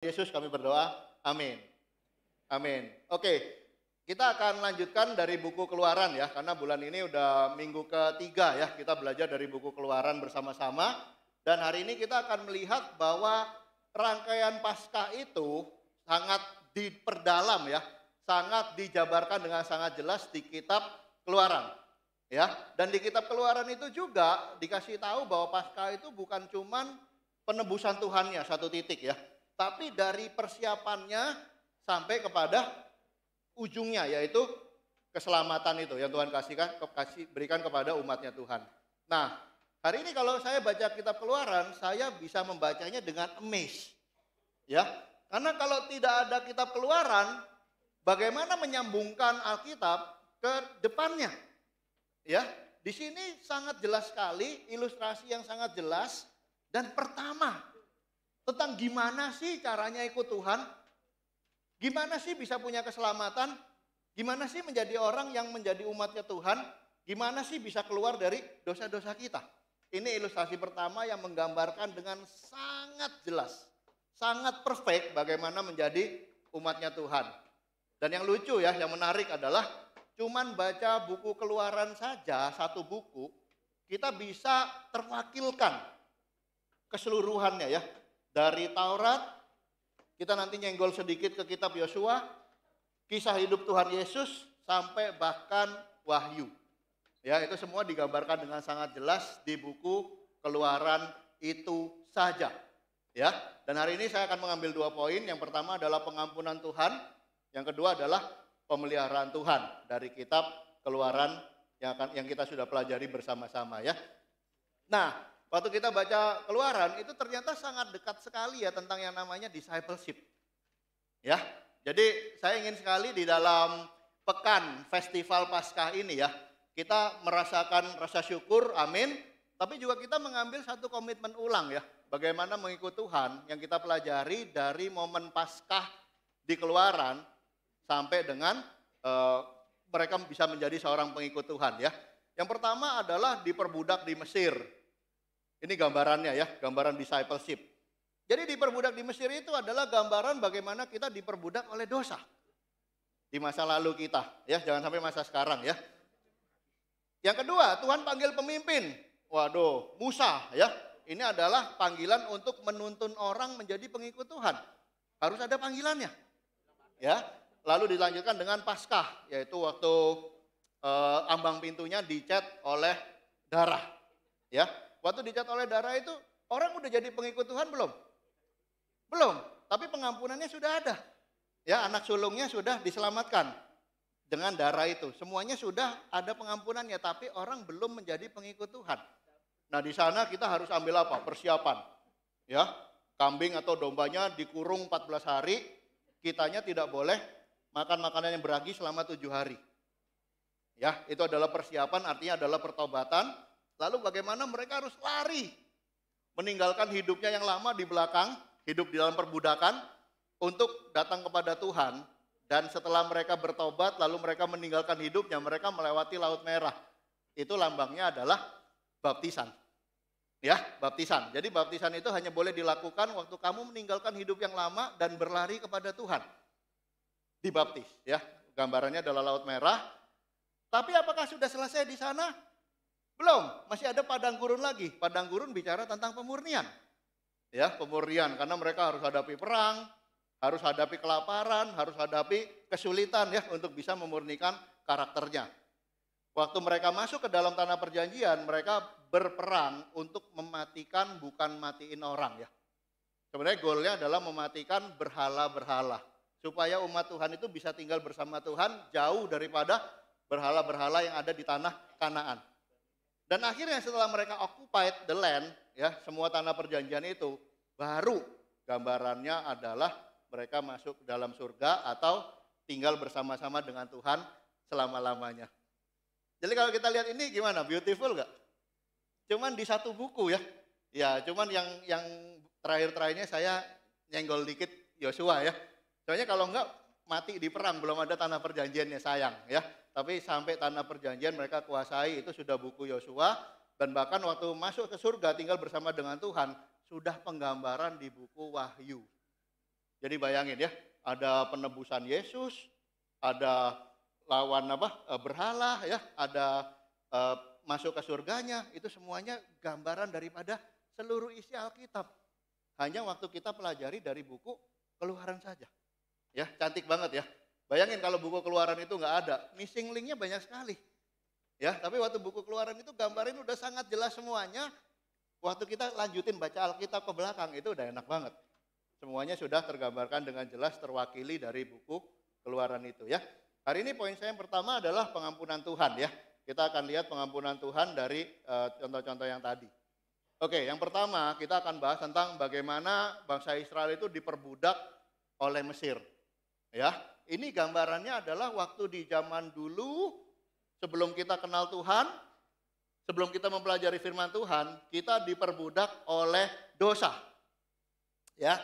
Yesus kami berdoa, amin. Amin. Oke, kita akan lanjutkan dari buku Keluaran ya, karena bulan ini udah minggu ketiga ya, kita belajar dari buku Keluaran bersama-sama. Dan hari ini kita akan melihat bahwa rangkaian Paskah itu sangat diperdalam ya, sangat dijabarkan dengan sangat jelas di kitab Keluaran. Ya, dan di kitab Keluaran itu juga dikasih tahu bahwa Paskah itu bukan cuman penebusan Tuhannya satu titik ya, tapi dari persiapannya sampai kepada ujungnya, yaitu keselamatan itu yang Tuhan berikan kepada umatnya Tuhan. Nah, hari ini kalau saya baca kitab Keluaran, saya bisa membacanya dengan amazed. Ya, karena kalau tidak ada kitab Keluaran, bagaimana menyambungkan Alkitab ke depannya? Ya, di sini sangat jelas sekali, ilustrasi yang sangat jelas. Dan pertama, tentang gimana sih caranya ikut Tuhan, gimana sih bisa punya keselamatan, gimana sih menjadi orang yang menjadi umatnya Tuhan, gimana sih bisa keluar dari dosa-dosa kita. Ini ilustrasi pertama yang menggambarkan dengan sangat jelas, sangat perfect bagaimana menjadi umatnya Tuhan. Dan yang lucu ya, yang menarik adalah cuman baca buku Keluaran saja, satu buku, kita bisa terwakilkan keseluruhannya ya. Dari Taurat, kita nanti nyenggol sedikit ke kitab Yosua, kisah hidup Tuhan Yesus, sampai bahkan Wahyu. Ya, itu semua digambarkan dengan sangat jelas di buku Keluaran itu saja. Ya, dan hari ini saya akan mengambil 2 poin. Yang pertama adalah pengampunan Tuhan, yang kedua adalah pemeliharaan Tuhan dari kitab Keluaran yang kita sudah pelajari bersama-sama ya. Nah, waktu kita baca Keluaran itu ternyata sangat dekat sekali ya tentang yang namanya discipleship. Ya. Jadi saya ingin sekali di dalam pekan festival Paskah ini ya, kita merasakan rasa syukur, amin. Tapi juga kita mengambil satu komitmen ulang ya, bagaimana mengikut Tuhan yang kita pelajari dari momen Paskah di Keluaran sampai dengan mereka bisa menjadi seorang pengikut Tuhan ya. Yang pertama adalah diperbudak di Mesir. Ini gambarannya ya, gambaran discipleship. Jadi diperbudak di Mesir itu adalah gambaran bagaimana kita diperbudak oleh dosa. Di masa lalu kita, ya jangan sampai masa sekarang ya. Yang kedua, Tuhan panggil pemimpin. Waduh, Musa ya. Ini adalah panggilan untuk menuntun orang menjadi pengikut Tuhan. Harus ada panggilannya. Ya. Lalu dilanjutkan dengan Paskah, yaitu waktu ambang pintunya dicat oleh darah. Ya. Waktu dicat oleh darah itu, orang udah jadi pengikut Tuhan belum? Belum, tapi pengampunannya sudah ada. Ya, anak sulungnya sudah diselamatkan dengan darah itu. Semuanya sudah ada pengampunannya, tapi orang belum menjadi pengikut Tuhan. Nah, di sana kita harus ambil apa? Persiapan. Ya, kambing atau dombanya dikurung 14 hari, kitanya tidak boleh makan makanan yang beragi selama 7 hari. Ya, itu adalah persiapan, artinya adalah pertobatan. Lalu bagaimana mereka harus lari, meninggalkan hidupnya yang lama di belakang, hidup di dalam perbudakan, untuk datang kepada Tuhan. Dan setelah mereka bertobat, lalu mereka meninggalkan hidupnya, mereka melewati Laut Merah. Itu lambangnya adalah baptisan. Ya, baptisan. Jadi baptisan itu hanya boleh dilakukan waktu kamu meninggalkan hidup yang lama dan berlari kepada Tuhan. Dibaptis, ya. Gambarannya adalah Laut Merah. Tapi apakah sudah selesai di sana? Belum, masih ada padang gurun lagi. Padang gurun bicara tentang pemurnian. Ya, pemurnian karena mereka harus hadapi perang, harus hadapi kelaparan, harus hadapi kesulitan ya untuk bisa memurnikan karakternya. Waktu mereka masuk ke dalam tanah perjanjian, mereka berperang untuk mematikan, bukan matiin orang ya. Sebenarnya goalnya adalah mematikan berhala-berhala. Supaya umat Tuhan itu bisa tinggal bersama Tuhan jauh daripada berhala-berhala yang ada di tanah Kanaan. Dan akhirnya setelah mereka occupied the land, ya semua tanah perjanjian itu, baru gambarannya adalah mereka masuk ke dalam surga atau tinggal bersama-sama dengan Tuhan selama-lamanya. Jadi kalau kita lihat ini gimana? Beautiful gak? Cuman di satu buku ya. Ya, cuman yang terakhir-terakhirnya saya nyenggol dikit Yosua ya. Soalnya kalau enggak mati di perang, belum ada tanah perjanjiannya sayang ya. Tapi sampai tanah perjanjian mereka kuasai, itu sudah buku Yosua. Dan bahkan waktu masuk ke surga tinggal bersama dengan Tuhan, sudah penggambaran di buku Wahyu. Jadi bayangin ya, ada penebusan Yesus, ada lawan berhala ya, ada masuk ke surganya, itu semuanya gambaran daripada seluruh isi Alkitab. Hanya waktu kita pelajari dari buku Keluaran saja. Ya, cantik banget ya. Bayangin kalau buku Keluaran itu nggak ada, missing linknya banyak sekali. Ya, tapi waktu buku Keluaran itu gambarin udah sangat jelas semuanya. Waktu kita lanjutin baca Alkitab ke belakang itu udah enak banget. Semuanya sudah tergambarkan dengan jelas terwakili dari buku Keluaran itu ya. Hari ini poin saya yang pertama adalah pengampunan Tuhan ya. Kita akan lihat pengampunan Tuhan dari contoh-contoh yang tadi. Oke, yang pertama kita akan bahas tentang bagaimana bangsa Israel itu diperbudak oleh Mesir. Ya, ini gambarannya adalah waktu di zaman dulu sebelum kita kenal Tuhan, sebelum kita mempelajari firman Tuhan, kita diperbudak oleh dosa. Ya.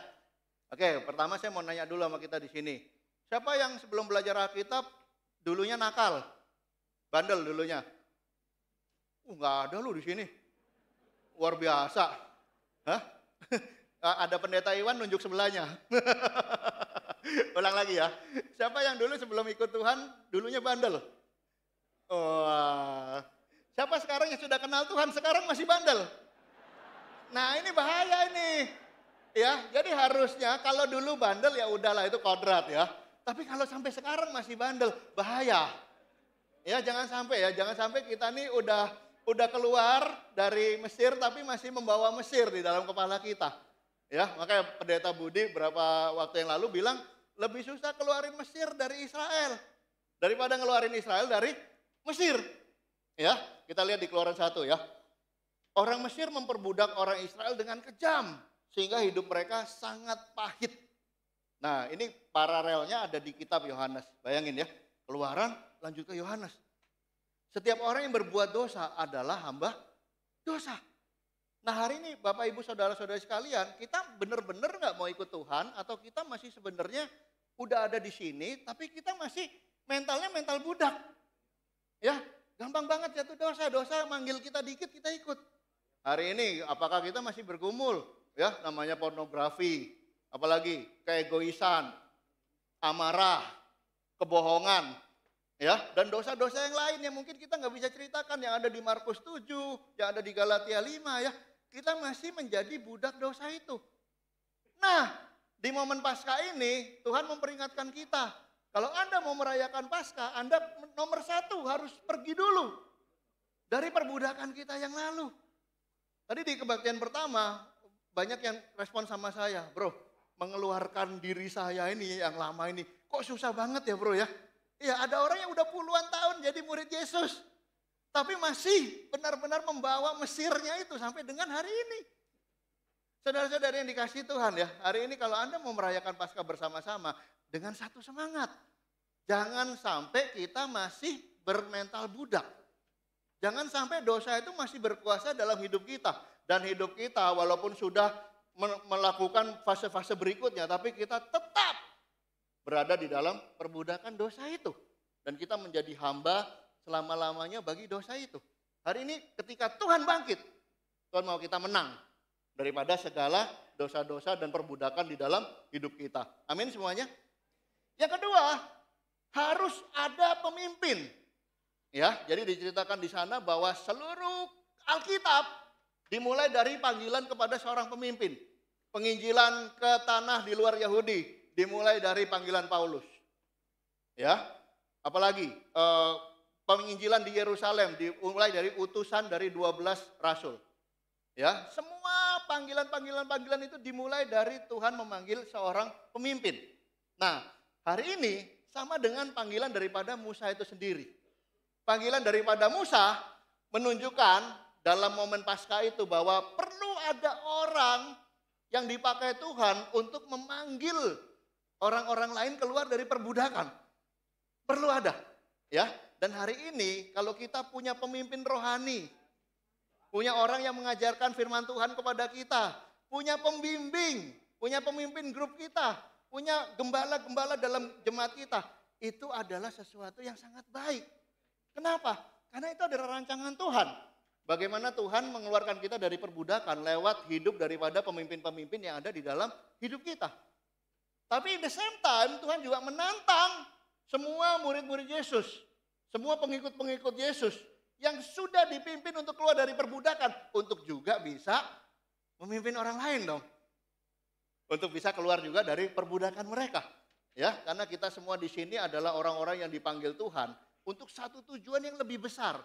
Oke, pertama saya mau nanya dulu sama kita di sini. Siapa yang sebelum belajar Alkitab dulunya nakal? Bandel dulunya? Nggak ada lu di sini. Luar biasa. Hah? Ada pendeta Iwan nunjuk sebelahnya. Ulang lagi ya. Siapa yang dulu sebelum ikut Tuhan dulunya bandel? Oh, siapa sekarang yang sudah kenal Tuhan sekarang masih bandel? Nah ini bahaya ini. Ya, jadi harusnya kalau dulu bandel ya udahlah itu kodrat ya. Tapi kalau sampai sekarang masih bandel, bahaya. Ya jangan sampai kita nih udah keluar dari Mesir tapi masih membawa Mesir di dalam kepala kita. Ya, makanya pendeta Budi beberapa waktu yang lalu bilang lebih susah keluarin Mesir dari Israel daripada ngeluarin Israel dari Mesir. Ya, kita lihat di Keluaran 1 ya. Orang Mesir memperbudak orang Israel dengan kejam sehingga hidup mereka sangat pahit. Nah, ini paralelnya ada di kitab Yohanes. Bayangin ya, Keluaran lanjut ke Yohanes. Setiap orang yang berbuat dosa adalah hamba dosa. Nah hari ini Bapak Ibu Saudara-saudari sekalian, kita benar-benar nggak mau ikut Tuhan atau kita masih sebenarnya udah ada di sini, tapi kita masih mentalnya mental budak. Ya, gampang banget jatuh dosa manggil kita dikit kita ikut. Hari ini apakah kita masih bergumul? Ya, namanya pornografi, apalagi keegoisan, amarah, kebohongan, ya, dan dosa-dosa yang lain yang mungkin kita nggak bisa ceritakan yang ada di Markus 7, yang ada di Galatia 5 ya. Kita masih menjadi budak dosa itu. Nah, di momen Paskah ini Tuhan memperingatkan kita. Kalau Anda mau merayakan Paskah, Anda nomor 1 harus pergi dulu dari perbudakan kita yang lalu. Tadi di kebaktian pertama, banyak yang respon sama saya, bro, mengeluarkan diri saya ini yang lama ini, kok susah banget ya bro ya. Iya, ada orang yang udah puluhan tahun jadi murid Yesus. Tapi masih benar-benar membawa Mesirnya itu sampai dengan hari ini. Saudara-saudara yang dikasihi Tuhan ya, hari ini kalau Anda mau merayakan Paskah bersama-sama dengan satu semangat. Jangan sampai kita masih bermental budak. Jangan sampai dosa itu masih berkuasa dalam hidup kita. Dan hidup kita walaupun sudah melakukan fase-fase berikutnya, tapi kita tetap berada di dalam perbudakan dosa itu. Dan kita menjadi hamba selama-lamanya bagi dosa itu. Hari ini ketika Tuhan bangkit, Tuhan mau kita menang daripada segala dosa-dosa dan perbudakan di dalam hidup kita. Amin semuanya. Yang kedua, harus ada pemimpin. Ya, jadi diceritakan di sana bahwa seluruh Alkitab dimulai dari panggilan kepada seorang pemimpin. Penginjilan ke tanah di luar Yahudi dimulai dari panggilan Paulus. Ya, apalagi penginjilan di Yerusalem dimulai dari utusan dari 12 rasul. Ya, semua panggilan itu dimulai dari Tuhan memanggil seorang pemimpin. Nah, hari ini sama dengan panggilan daripada Musa itu sendiri. Panggilan daripada Musa menunjukkan dalam momen Paskah itu bahwa perlu ada orang yang dipakai Tuhan untuk memanggil orang-orang lain keluar dari perbudakan. Perlu ada, ya. Dan hari ini kalau kita punya pemimpin rohani, punya orang yang mengajarkan firman Tuhan kepada kita, punya pembimbing, punya pemimpin grup kita, punya gembala-gembala dalam jemaat kita, itu adalah sesuatu yang sangat baik. Kenapa? Karena itu adalah rancangan Tuhan. Bagaimana Tuhan mengeluarkan kita dari perbudakan lewat hidup daripada pemimpin-pemimpin yang ada di dalam hidup kita. Tapi in the same time Tuhan juga menantang semua murid-murid Yesus, semua pengikut-pengikut Yesus yang sudah dipimpin untuk keluar dari perbudakan untuk juga bisa memimpin orang lain dong. Untuk bisa keluar juga dari perbudakan mereka. Ya, karena kita semua di sini adalah orang-orang yang dipanggil Tuhan untuk satu tujuan yang lebih besar.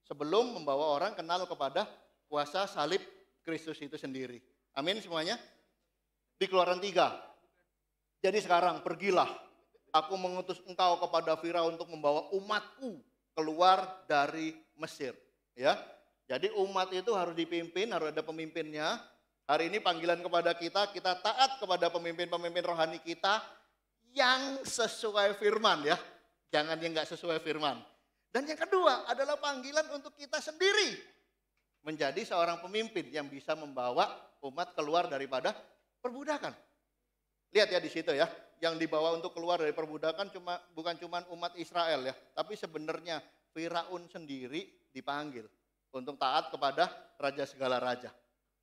Sebelum membawa orang kenal kepada kuasa salib Kristus itu sendiri. Amin semuanya. Di Keluaran 3. Jadi sekarang pergilah, aku mengutus engkau kepada Firaun untuk membawa umatku keluar dari Mesir. Ya, jadi umat itu harus dipimpin, harus ada pemimpinnya. Hari ini panggilan kepada kita taat kepada pemimpin-pemimpin rohani kita yang sesuai firman ya. Jangan yang nggak sesuai firman. Dan yang kedua adalah panggilan untuk kita sendiri menjadi seorang pemimpin yang bisa membawa umat keluar daripada perbudakan. Lihat ya di situ ya, yang dibawa untuk keluar dari perbudakan bukan cuma umat Israel ya, tapi sebenarnya Firaun sendiri dipanggil untuk taat kepada raja segala raja.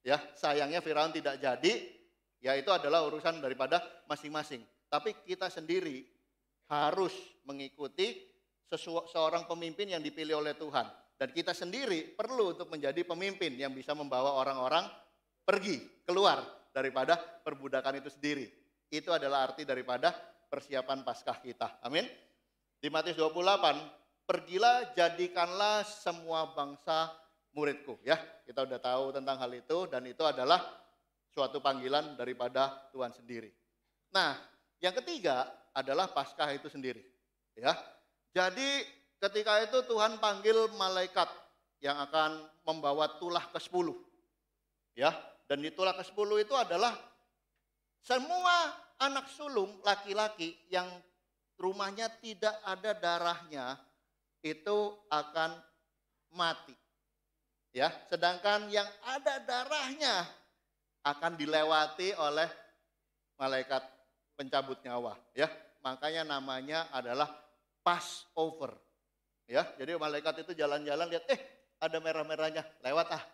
Ya, sayangnya Firaun tidak jadi, ya itu adalah urusan daripada masing-masing. Tapi kita sendiri harus mengikuti seorang pemimpin yang dipilih oleh Tuhan. Dan kita sendiri perlu untuk menjadi pemimpin yang bisa membawa orang-orang pergi, keluar daripada perbudakan itu sendiri. Itu adalah arti daripada persiapan Paskah kita. Amin. Di Matius 28, pergilah jadikanlah semua bangsa muridku. Ya, kita udah tahu tentang hal itu dan itu adalah suatu panggilan daripada Tuhan sendiri. Nah, yang ketiga adalah Paskah itu sendiri. Ya, jadi ketika itu Tuhan panggil malaikat yang akan membawa tulah ke-10. Ya, dan di tulah ke-10 itu adalah semua anak sulung laki-laki yang rumahnya tidak ada darahnya itu akan mati. Ya, sedangkan yang ada darahnya akan dilewati oleh malaikat pencabut nyawa. Ya, makanya namanya adalah Passover. Ya, jadi malaikat itu jalan-jalan lihat, ada merah-merahnya, lewat ah.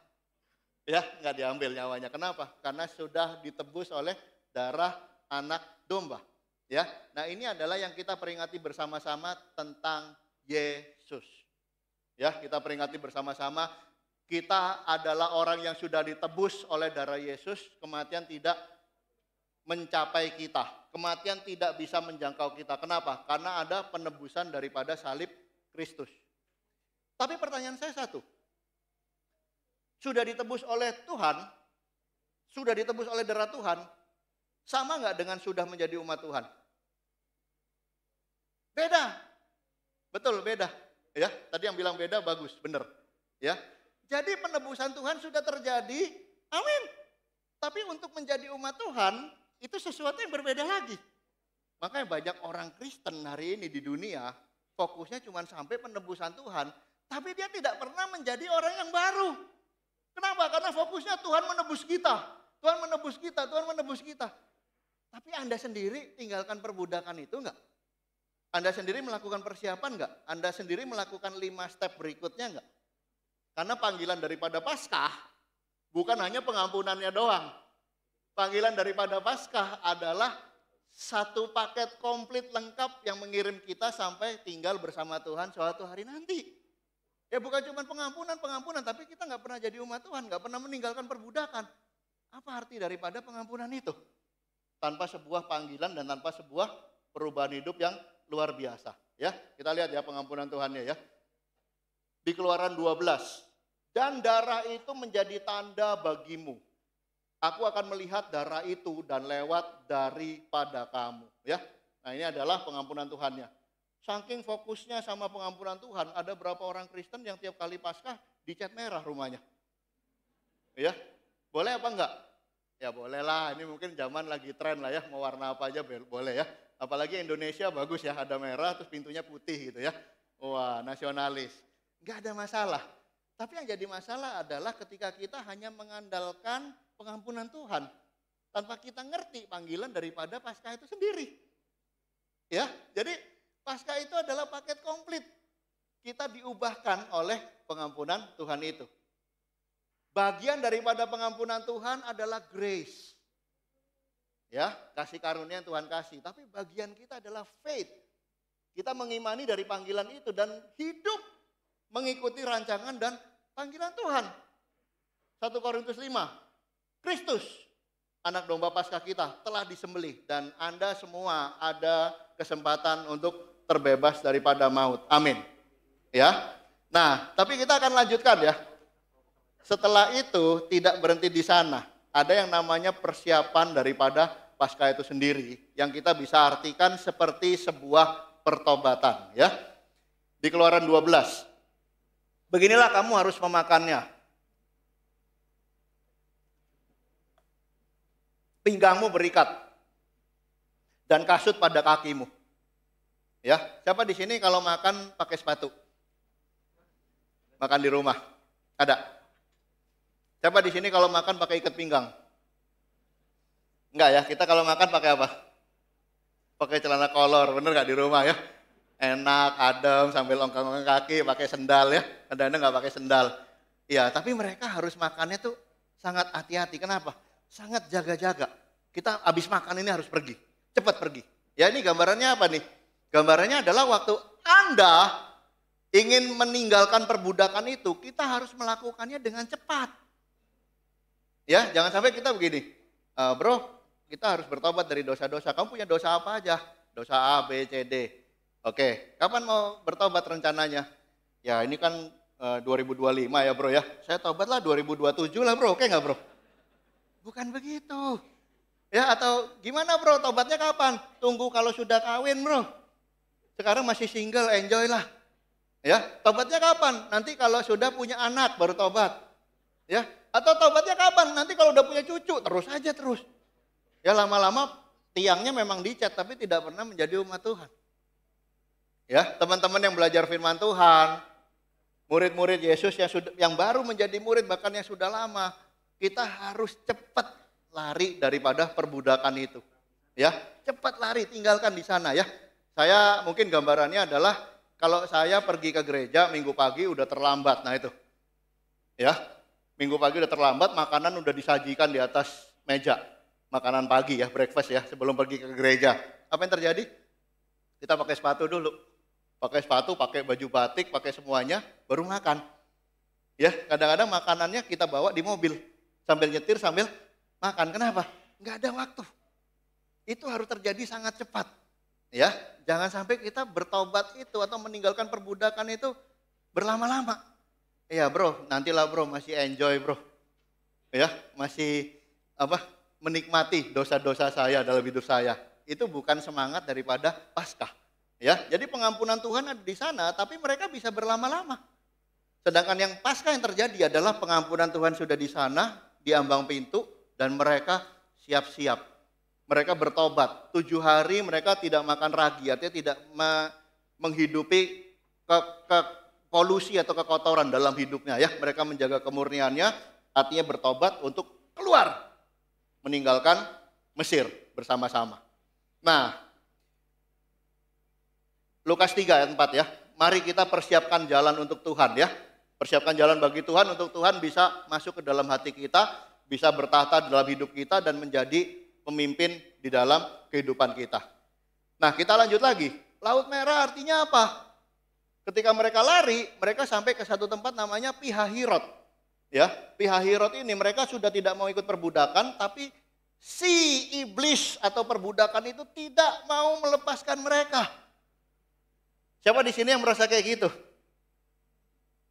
Ya, nggak diambil nyawanya. Kenapa? Karena sudah ditebus oleh darah anak domba. Ya, nah ini adalah yang kita peringati bersama-sama tentang Yesus. Ya, kita peringati bersama-sama. Kita adalah orang yang sudah ditebus oleh darah Yesus, kematian tidak mencapai kita. Kematian tidak bisa menjangkau kita. Kenapa? Karena ada penebusan daripada salib Kristus. Tapi pertanyaan saya satu. Sudah ditebus oleh Tuhan, sudah ditebus oleh darah Tuhan, sama nggak dengan sudah menjadi umat Tuhan? Beda. Betul, beda. Ya, tadi yang bilang beda bagus, benar. Ya. Jadi penebusan Tuhan sudah terjadi, amin. Tapi untuk menjadi umat Tuhan, itu sesuatu yang berbeda lagi. Makanya banyak orang Kristen hari ini di dunia, fokusnya cuma sampai penebusan Tuhan, tapi dia tidak pernah menjadi orang yang baru. Kenapa? Karena fokusnya Tuhan menebus kita. Tuhan menebus kita, Tuhan menebus kita. Tapi Anda sendiri tinggalkan perbudakan itu enggak? Anda sendiri melakukan persiapan enggak? Anda sendiri melakukan 5 step berikutnya enggak? Karena panggilan daripada Paskah bukan hanya pengampunannya doang. Panggilan daripada Paskah adalah satu paket komplit lengkap yang mengirim kita sampai tinggal bersama Tuhan suatu hari nanti. Ya bukan cuma pengampunan, tapi kita nggak pernah jadi umat Tuhan, nggak pernah meninggalkan perbudakan. Apa arti daripada pengampunan itu? Tanpa sebuah panggilan dan tanpa sebuah perubahan hidup yang luar biasa. Ya, kita lihat ya pengampunan Tuhannya ya. Di Keluaran 12, dan darah itu menjadi tanda bagimu. Aku akan melihat darah itu dan lewat daripada kamu. Ya, nah ini adalah pengampunan Tuhannya. Saking fokusnya sama pengampunan Tuhan, ada berapa orang Kristen yang tiap kali Paskah dicat merah rumahnya? Ya, boleh apa enggak? Ya boleh lah, ini mungkin zaman lagi tren lah ya, mau warna apa aja boleh ya. Apalagi Indonesia bagus ya, ada merah terus pintunya putih gitu ya. Wah, nasionalis. Enggak ada masalah. Tapi yang jadi masalah adalah ketika kita hanya mengandalkan pengampunan Tuhan. Tanpa kita ngerti panggilan daripada Paskah itu sendiri. Ya, jadi Paskah itu adalah paket komplit. Kita diubahkan oleh pengampunan Tuhan itu. Bagian daripada pengampunan Tuhan adalah grace. Ya, kasih karunia yang Tuhan kasih. Tapi bagian kita adalah faith. Kita mengimani dari panggilan itu dan hidup mengikuti rancangan dan panggilan Tuhan. 1 Korintus 5, Kristus, anak domba Paskah kita, telah disembelih. Dan Anda semua ada kesempatan untuk terbebas daripada maut. Amin. Ya. Nah, tapi kita akan lanjutkan ya. Setelah itu tidak berhenti di sana. Ada yang namanya persiapan daripada Paskah itu sendiri. Yang kita bisa artikan seperti sebuah pertobatan ya. Di Keluaran 12. Beginilah kamu harus memakannya. Pinggangmu berikat dan kasut pada kakimu. Ya, siapa di sini kalau makan pakai sepatu? Makan di rumah. Ada? Siapa di sini kalau makan pakai ikat pinggang? Enggak ya, kita kalau makan pakai apa? Pakai celana kolor, bener gak di rumah ya? Enak, adem, sambil ongkang-ongkang kaki, pakai sendal ya. Kadang-kadang gak pakai sendal. Iya, tapi mereka harus makannya tuh sangat hati-hati. Kenapa? Sangat jaga-jaga. Kita habis makan ini harus pergi. Cepat pergi. Ya ini gambarannya apa nih? Gambarannya adalah waktu Anda ingin meninggalkan perbudakan itu, kita harus melakukannya dengan cepat. Ya, jangan sampai kita begini. Bro, kita harus bertobat dari dosa-dosa. Kamu punya dosa apa aja? Dosa A, B, C, D. Oke, kapan mau bertobat rencananya? Ya ini kan 2025 ya bro ya. Saya tobat lah 2027 lah bro, oke nggak bro? Bukan begitu. Ya atau gimana bro, tobatnya kapan? Tunggu kalau sudah kawin bro. Sekarang masih single, enjoy lah. Ya, tobatnya kapan? Nanti kalau sudah punya anak baru tobat. Ya, atau tobatnya kapan? Nanti kalau udah punya cucu, terus aja terus. Ya lama-lama tiangnya memang dicat tapi tidak pernah menjadi umat Tuhan. Ya, teman-teman yang belajar firman Tuhan, murid-murid Yesus yang baru menjadi murid bahkan yang sudah lama, kita harus cepat lari daripada perbudakan itu. Ya, cepat lari, tinggalkan di sana ya. Saya mungkin gambarannya adalah kalau saya pergi ke gereja minggu pagi udah terlambat. Nah itu. Ya, minggu pagi udah terlambat, makanan udah disajikan di atas meja. Makanan pagi ya, breakfast ya, sebelum pergi ke gereja. Apa yang terjadi? Kita pakai sepatu dulu. Pakai sepatu, pakai baju batik, pakai semuanya, baru makan. Ya, kadang-kadang makanannya kita bawa di mobil. Sambil nyetir, sambil makan. Kenapa? Nggak ada waktu. Itu harus terjadi sangat cepat. Ya, jangan sampai kita bertobat itu atau meninggalkan perbudakan itu berlama-lama. Iya bro, nantilah bro, masih enjoy bro. Ya, masih menikmati dosa-dosa saya dalam hidup saya. Itu bukan semangat daripada Paskah. Ya, jadi pengampunan Tuhan ada di sana, tapi mereka bisa berlama-lama. Sedangkan yang Paskah yang terjadi adalah pengampunan Tuhan sudah di sana, di ambang pintu, dan mereka siap-siap. Mereka bertobat. 7 hari mereka tidak makan ragi, artinya tidak menghidupi polusi atau kekotoran dalam hidupnya. Ya, mereka menjaga kemurniannya, artinya bertobat untuk keluar. Meninggalkan Mesir bersama-sama. Nah, Lukas 3 ayat 4 ya. Mari kita persiapkan jalan untuk Tuhan ya. Persiapkan jalan bagi Tuhan untuk Tuhan bisa masuk ke dalam hati kita, bisa bertahta dalam hidup kita dan menjadi pemimpin di dalam kehidupan kita. Nah, kita lanjut lagi. Laut Merah artinya apa? Ketika mereka lari, mereka sampai ke satu tempat namanya Pihahirot. Ya, Pihahirot ini mereka sudah tidak mau ikut perbudakan, tapi si iblis atau perbudakan itu tidak mau melepaskan mereka. Siapa di sini yang merasa kayak gitu?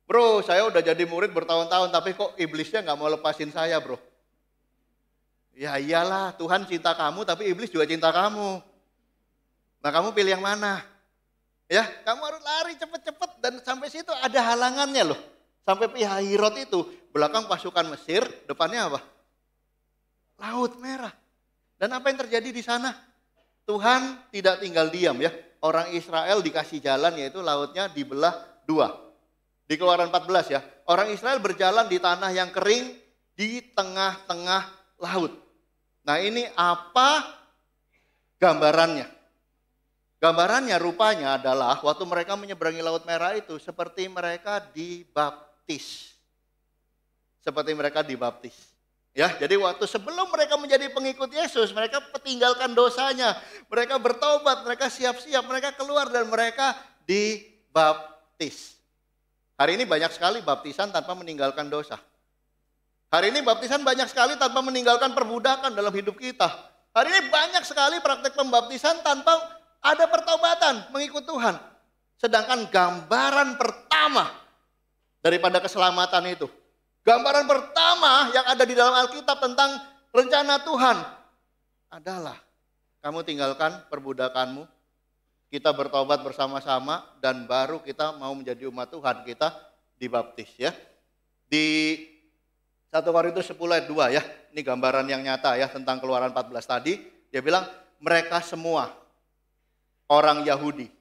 Bro, saya udah jadi murid bertahun-tahun, tapi kok iblisnya nggak mau lepasin saya, bro? Ya iyalah, Tuhan cinta kamu, tapi iblis juga cinta kamu. Nah, kamu pilih yang mana? Ya, kamu harus lari cepet-cepet dan sampai situ ada halangannya loh. Sampai Pihahirot itu, belakang pasukan Mesir, depannya apa? Laut Merah. Dan apa yang terjadi di sana? Tuhan tidak tinggal diam ya. Orang Israel dikasih jalan yaitu lautnya dibelah 2. Di Keluaran 14 ya. Orang Israel berjalan di tanah yang kering di tengah-tengah laut. Nah ini apa gambarannya? Gambarannya rupanya adalah waktu mereka menyeberangi Laut Merah itu seperti mereka dibaptis. Seperti mereka dibaptis. Ya, jadi waktu sebelum mereka menjadi pengikut Yesus, mereka tinggalkan dosanya, mereka bertobat, mereka siap-siap, mereka keluar dan mereka dibaptis. Hari ini banyak sekali baptisan tanpa meninggalkan dosa. Hari ini baptisan banyak sekali tanpa meninggalkan perbudakan dalam hidup kita. Hari ini banyak sekali praktek pembaptisan tanpa ada pertobatan mengikut Tuhan. Sedangkan gambaran pertama daripada keselamatan itu, gambaran pertama yang ada di dalam Alkitab tentang rencana Tuhan adalah kamu tinggalkan perbudakanmu, kita bertobat bersama-sama, dan baru kita mau menjadi umat Tuhan, kita dibaptis ya. Di 1 Korintus 10 ayat 2 ya, ini gambaran yang nyata ya tentang Keluaran 14 tadi. Dia bilang mereka semua orang Yahudi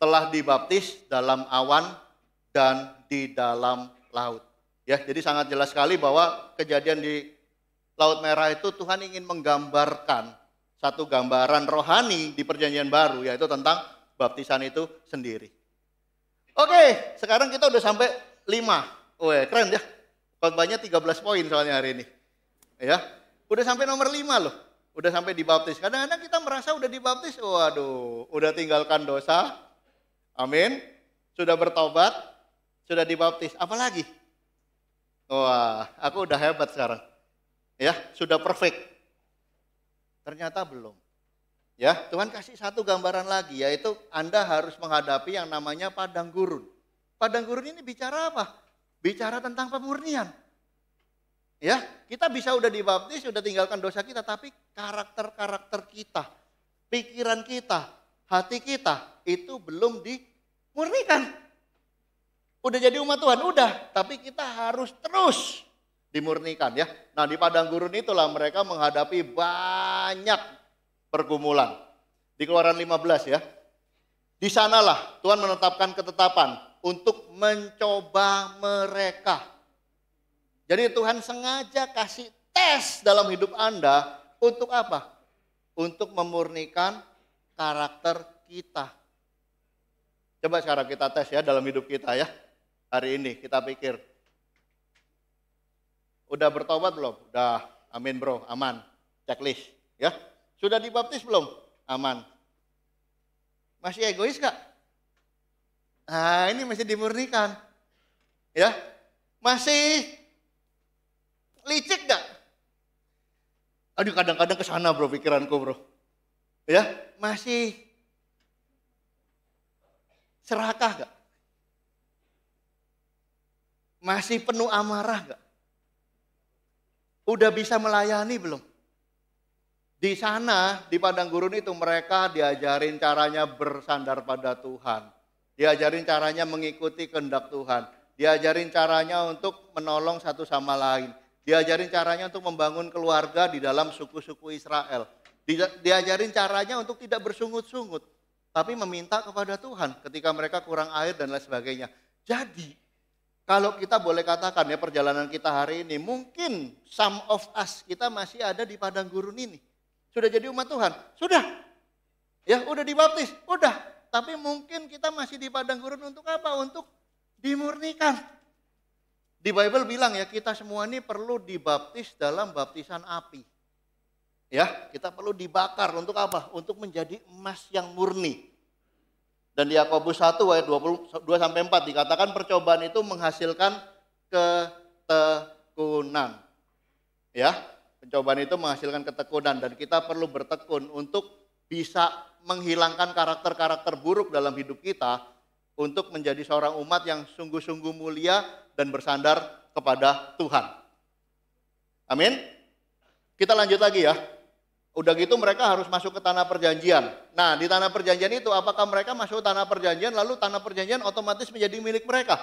telah dibaptis dalam awan dan di dalam laut. Ya, jadi sangat jelas sekali bahwa kejadian di Laut Merah itu Tuhan ingin menggambarkan satu gambaran rohani di perjanjian baru, yaitu tentang baptisan itu sendiri. Oke, sekarang kita udah sampai 5. Wah, keren ya. Khotbahnya 13 poin soalnya hari ini. Ya, udah sampai nomor 5 loh. Udah sampai dibaptis. Kadang-kadang kita merasa udah dibaptis, waduh, udah tinggalkan dosa. Amin. Sudah bertobat, sudah dibaptis. Apalagi? Wah, aku udah hebat sekarang. Ya, sudah perfect. Ternyata belum. Ya, Tuhan kasih satu gambaran lagi, yaitu Anda harus menghadapi yang namanya padang gurun. Padang gurun ini bicara apa? Bicara tentang pemurnian. Ya, kita bisa udah dibaptis, udah tinggalkan dosa kita, tapi karakter-karakter kita, pikiran kita, hati kita itu belum dimurnikan. Udah jadi umat Tuhan, udah. Tapi kita harus terus dimurnikan ya. Nah, di padang gurun itulah mereka menghadapi banyak pergumulan. Di Keluaran 15 ya. Di sanalah Tuhan menetapkan ketetapan untuk mencoba mereka. Jadi Tuhan sengaja kasih tes dalam hidup Anda untuk apa? Untuk memurnikan karakter kita. Coba sekarang kita tes ya dalam hidup kita ya. Hari ini kita pikir, udah bertobat belum? Udah, amin bro, aman, checklist ya. Sudah dibaptis belum? Aman. Masih egois gak? Nah, ini masih dimurnikan. Ya, masih licik gak? Aduh, kadang-kadang kesana bro pikiranku bro. Ya, masih serakah gak? Masih penuh amarah gak? Udah bisa melayani belum? Di sana, di padang gurun itu mereka diajarin caranya bersandar pada Tuhan. Diajarin caranya mengikuti kehendak Tuhan. Diajarin caranya untuk menolong satu sama lain. Diajarin caranya untuk membangun keluarga di dalam suku-suku Israel. Diajarin caranya untuk tidak bersungut-sungut. Tapi meminta kepada Tuhan ketika mereka kurang air dan lain sebagainya. Jadi, kalau kita boleh katakan ya perjalanan kita hari ini, mungkin some of us kita masih ada di padang gurun ini. Sudah jadi umat Tuhan? Sudah. Ya udah dibaptis? Udah. Tapi mungkin kita masih di padang gurun untuk apa? Untuk dimurnikan. Di Bible bilang ya kita semua ini perlu dibaptis dalam baptisan api. Ya, kita perlu dibakar untuk apa? Untuk menjadi emas yang murni. Dan di Yakobus 1 ayat 22-4 dikatakan percobaan itu menghasilkan ketekunan. Ya, pencobaan itu menghasilkan ketekunan dan kita perlu bertekun untuk bisa menghilangkan karakter-karakter buruk dalam hidup kita untuk menjadi seorang umat yang sungguh-sungguh mulia dan bersandar kepada Tuhan. Amin. Kita lanjut lagi ya. Udah gitu mereka harus masuk ke tanah perjanjian. Nah, di tanah perjanjian itu apakah mereka masuk ke tanah perjanjian lalu tanah perjanjian otomatis menjadi milik mereka?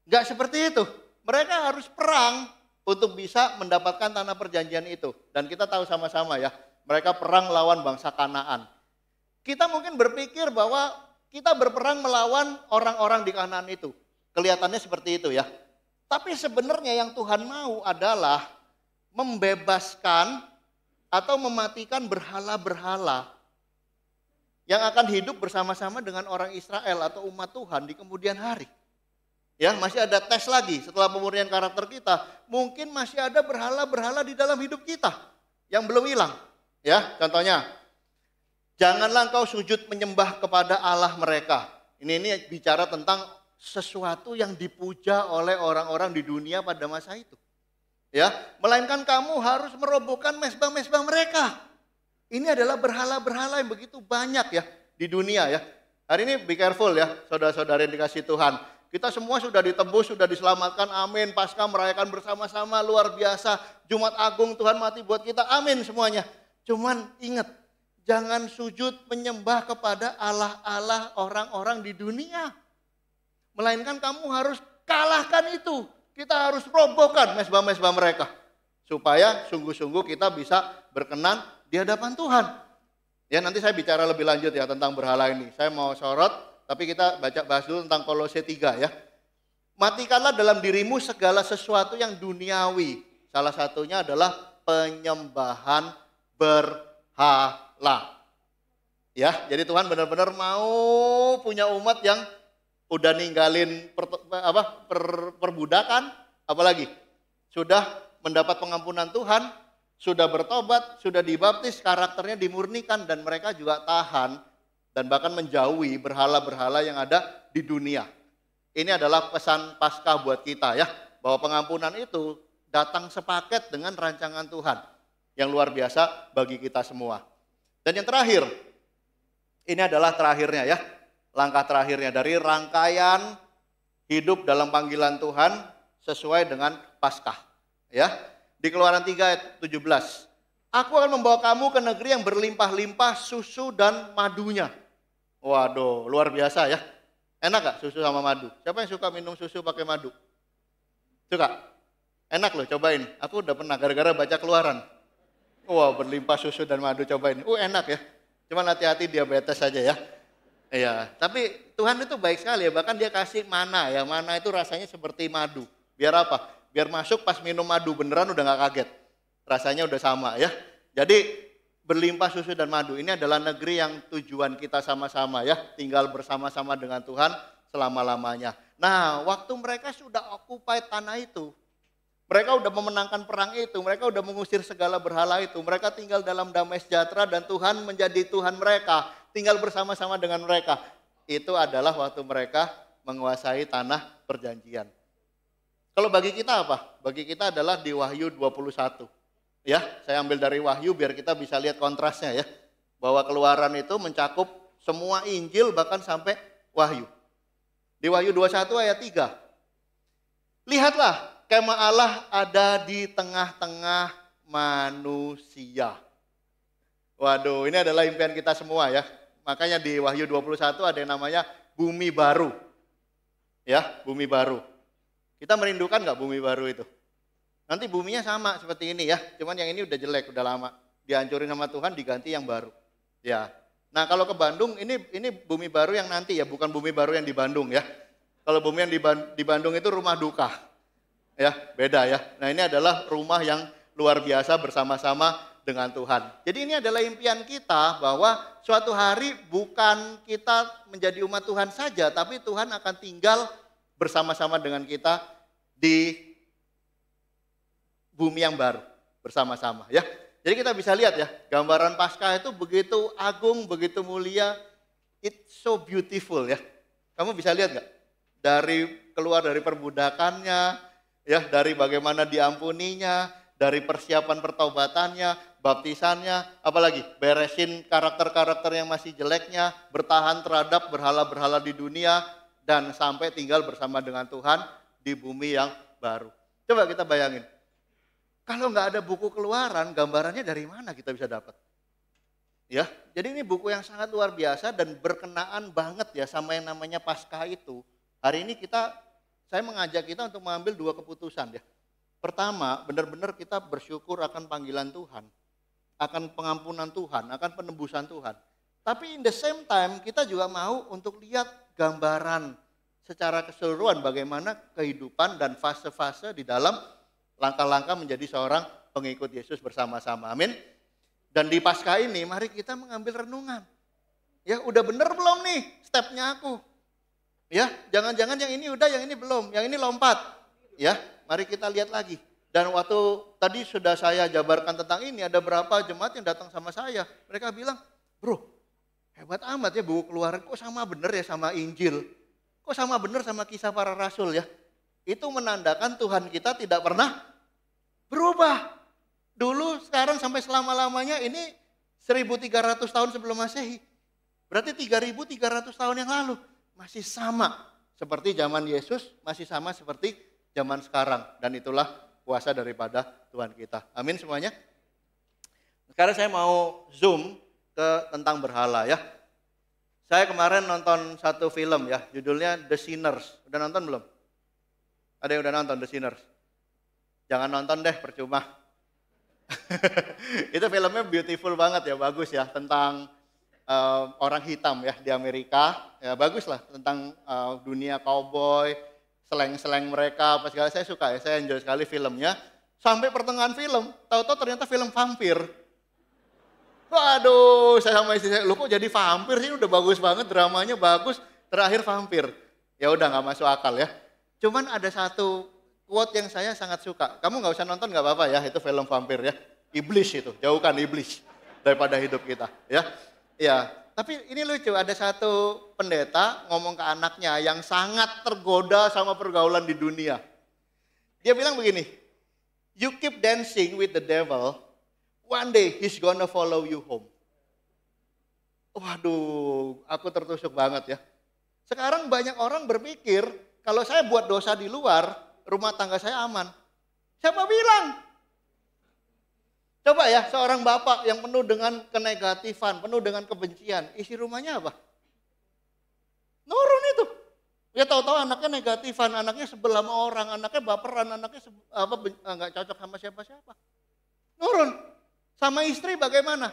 Enggak seperti itu. Mereka harus perang untuk bisa mendapatkan tanah perjanjian itu. Dan kita tahu sama-sama ya, mereka perang lawan bangsa Kanaan. Kita mungkin berpikir bahwa kita berperang melawan orang-orang di Kanaan itu. Kelihatannya seperti itu ya. Tapi sebenarnya yang Tuhan mau adalah membebaskan atau mematikan berhala-berhala yang akan hidup bersama-sama dengan orang Israel atau umat Tuhan di kemudian hari. Ya, masih ada tes lagi setelah pemurnian karakter kita. Mungkin masih ada berhala-berhala di dalam hidup kita yang belum hilang. Ya, contohnya, janganlah engkau sujud menyembah kepada Allah mereka. Ini bicara tentang sesuatu yang dipuja oleh orang-orang di dunia pada masa itu. Ya, melainkan kamu harus merobohkan mezbah-mezbah mereka. Ini adalah berhala-berhala yang begitu banyak ya di dunia ya. Hari ini be careful ya, saudara-saudara yang dikasih Tuhan. Kita semua sudah ditebus, sudah diselamatkan, amin. Paskah merayakan bersama-sama, luar biasa. Jumat Agung Tuhan mati buat kita, amin semuanya. Cuman ingat, jangan sujud menyembah kepada Allah-Allah orang-orang di dunia. Melainkan kamu harus kalahkan itu. Kita harus robohkan mezbah-mezbah mereka. Supaya sungguh-sungguh kita bisa berkenan di hadapan Tuhan. Ya, nanti saya bicara lebih lanjut ya tentang berhala ini. Saya mau sorot, tapi kita bahas dulu tentang Kolose 3 ya. Matikanlah dalam dirimu segala sesuatu yang duniawi. Salah satunya adalah penyembahan berhala. Ya, jadi Tuhan benar-benar mau punya umat yang udah ninggalin perbudakan, apalagi sudah mendapat pengampunan Tuhan, sudah bertobat, sudah dibaptis, karakternya dimurnikan, dan mereka juga tahan dan bahkan menjauhi berhala-berhala yang ada di dunia. Ini adalah pesan Paskah buat kita ya, bahwa pengampunan itu datang sepaket dengan rancangan Tuhan yang luar biasa bagi kita semua. Dan yang terakhir, ini adalah terakhirnya ya, langkah terakhirnya dari rangkaian hidup dalam panggilan Tuhan sesuai dengan Paskah ya. Di Keluaran 3 ayat 17. Aku akan membawa kamu ke negeri yang berlimpah-limpah susu dan madunya. Waduh, luar biasa ya. Enak gak susu sama madu? Siapa yang suka minum susu pakai madu? Suka? Enak loh, cobain. Aku udah pernah gara-gara baca Keluaran. Wah, berlimpah susu dan madu, cobain. Enak ya. Cuman hati-hati diabetes saja ya. Iya, tapi Tuhan itu baik sekali ya. Bahkan dia kasih mana ya. Mana itu rasanya seperti madu. Biar apa? Biar masuk pas minum madu beneran udah gak kaget. Rasanya udah sama ya. Jadi berlimpah susu dan madu ini adalah negeri yang tujuan kita sama-sama ya. Tinggal bersama-sama dengan Tuhan selama-lamanya. Nah, waktu mereka sudah occupy tanah itu. Mereka udah memenangkan perang itu. Mereka udah mengusir segala berhala itu. Mereka tinggal dalam damai sejahtera dan Tuhan menjadi Tuhan mereka. Tinggal bersama-sama dengan mereka. Itu adalah waktu mereka menguasai tanah perjanjian. Kalau bagi kita apa? Bagi kita adalah di Wahyu 21. Ya, saya ambil dari Wahyu biar kita bisa lihat kontrasnya ya. Bahwa Keluaran itu mencakup semua Injil bahkan sampai Wahyu. Di Wahyu 21 ayat 3. Lihatlah, kemah Allah ada di tengah-tengah manusia. Waduh, ini adalah impian kita semua ya. Makanya di Wahyu 21 ada yang namanya bumi baru. Ya, bumi baru. Kita merindukan nggak bumi baru itu? Nanti buminya sama seperti ini ya, cuman yang ini udah jelek, udah lama. Dihancurin sama Tuhan, diganti yang baru. Ya. Nah kalau ke Bandung, ini bumi baru yang nanti ya, bukan bumi baru yang di Bandung ya. Kalau bumi yang di Bandung itu rumah duka. Ya, beda ya. Nah ini adalah rumah yang luar biasa bersama-sama dengan Tuhan. Jadi ini adalah impian kita bahwa suatu hari bukan kita menjadi umat Tuhan saja, tapi Tuhan akan tinggal bersama-sama dengan kita di bumi yang baru bersama-sama ya. Jadi kita bisa lihat ya, gambaran Paskah itu begitu agung, begitu mulia, it's so beautiful ya. Kamu bisa lihat nggak? Keluar dari perbudakannya, ya, dari bagaimana diampuninya, dari persiapan pertaubatannya, baptisannya, apalagi beresin karakter-karakter yang masih jeleknya, bertahan terhadap berhala-berhala di dunia, dan sampai tinggal bersama dengan Tuhan di bumi yang baru. Coba kita bayangin. Kalau nggak ada buku Keluaran, gambarannya dari mana kita bisa dapat? Ya, jadi ini buku yang sangat luar biasa dan berkenaan banget ya sama yang namanya Paskah itu. Hari ini saya mengajak kita untuk mengambil dua keputusan ya. Pertama, benar-benar kita bersyukur akan panggilan Tuhan, akan pengampunan Tuhan, akan penebusan Tuhan. Tapi in the same time kita juga mau untuk lihat gambaran secara keseluruhan bagaimana kehidupan dan fase-fase di dalam langkah-langkah menjadi seorang pengikut Yesus bersama-sama. Amin. Dan di Paskah ini mari kita mengambil renungan. Ya udah bener belum nih stepnya aku? Ya, jangan-jangan yang ini udah, yang ini belum, yang ini lompat. Ya, mari kita lihat lagi. Dan waktu tadi sudah saya jabarkan tentang ini, ada berapa jemaat yang datang sama saya. Mereka bilang, bro, hebat amat ya buku Keluaran, kok sama bener ya sama Injil. Kok sama bener sama kisah para rasul ya. Itu menandakan Tuhan kita tidak pernah berubah. Dulu, sekarang, sampai selama-lamanya ini 1300 tahun sebelum Masehi. Berarti 3300 tahun yang lalu. Masih sama seperti zaman Yesus, masih sama seperti zaman sekarang. Dan itulah kuasa daripada Tuhan kita. Amin semuanya. Sekarang saya mau zoom ke tentang berhala ya. Saya kemarin nonton satu film ya, judulnya The Sinners. Udah nonton belum? Ada yang udah nonton The Sinners? Jangan nonton deh, percuma. Itu filmnya beautiful banget ya, bagus ya, tentang orang hitam ya di Amerika. Ya bagus lah, tentang dunia cowboy, slang-slang mereka, apa segala. Saya suka ya, saya enjoy sekali filmnya. Sampai pertengahan film, tahu-tahu ternyata film vampir. Waduh, saya sama istri saya, lu kok jadi vampir sih, udah bagus banget, dramanya bagus, terakhir vampir. Ya udah nggak masuk akal ya. Cuman ada satu quote yang saya sangat suka. Kamu nggak usah nonton nggak apa-apa ya, itu film vampir ya. Iblis itu, jauhkan iblis daripada hidup kita ya. Ya, tapi ini lucu, ada satu pendeta ngomong ke anaknya yang sangat tergoda sama pergaulan di dunia. Dia bilang begini, you keep dancing with the devil, one day he's gonna follow you home. Waduh, aku tertusuk banget ya. Sekarang banyak orang berpikir, kalau saya buat dosa di luar, rumah tangga saya aman. Siapa bilang? Coba ya, seorang bapak yang penuh dengan kenegatifan, penuh dengan kebencian, isi rumahnya apa? Nurun itu. Ya tahu-tahu anaknya negatifan, anaknya sebel sama orang, anaknya baperan, anaknya nggak cocok sama siapa-siapa. Nurun. Sama istri bagaimana?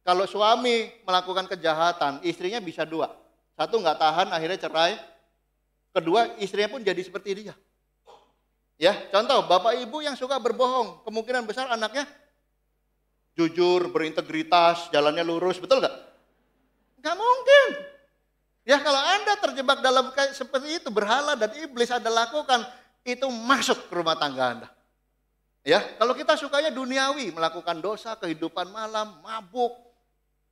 Kalau suami melakukan kejahatan, istrinya bisa dua. Satu nggak tahan, akhirnya cerai. Kedua, istrinya pun jadi seperti dia. Ya, contoh bapak ibu yang suka berbohong, kemungkinan besar anaknya jujur, berintegritas, jalannya lurus, betul nggak? Nggak mungkin. Ya kalau Anda terjebak dalam seperti itu, berhala dan iblis Anda lakukan, itu masuk ke rumah tangga Anda. Ya, kalau kita sukanya duniawi, melakukan dosa, kehidupan malam, mabuk,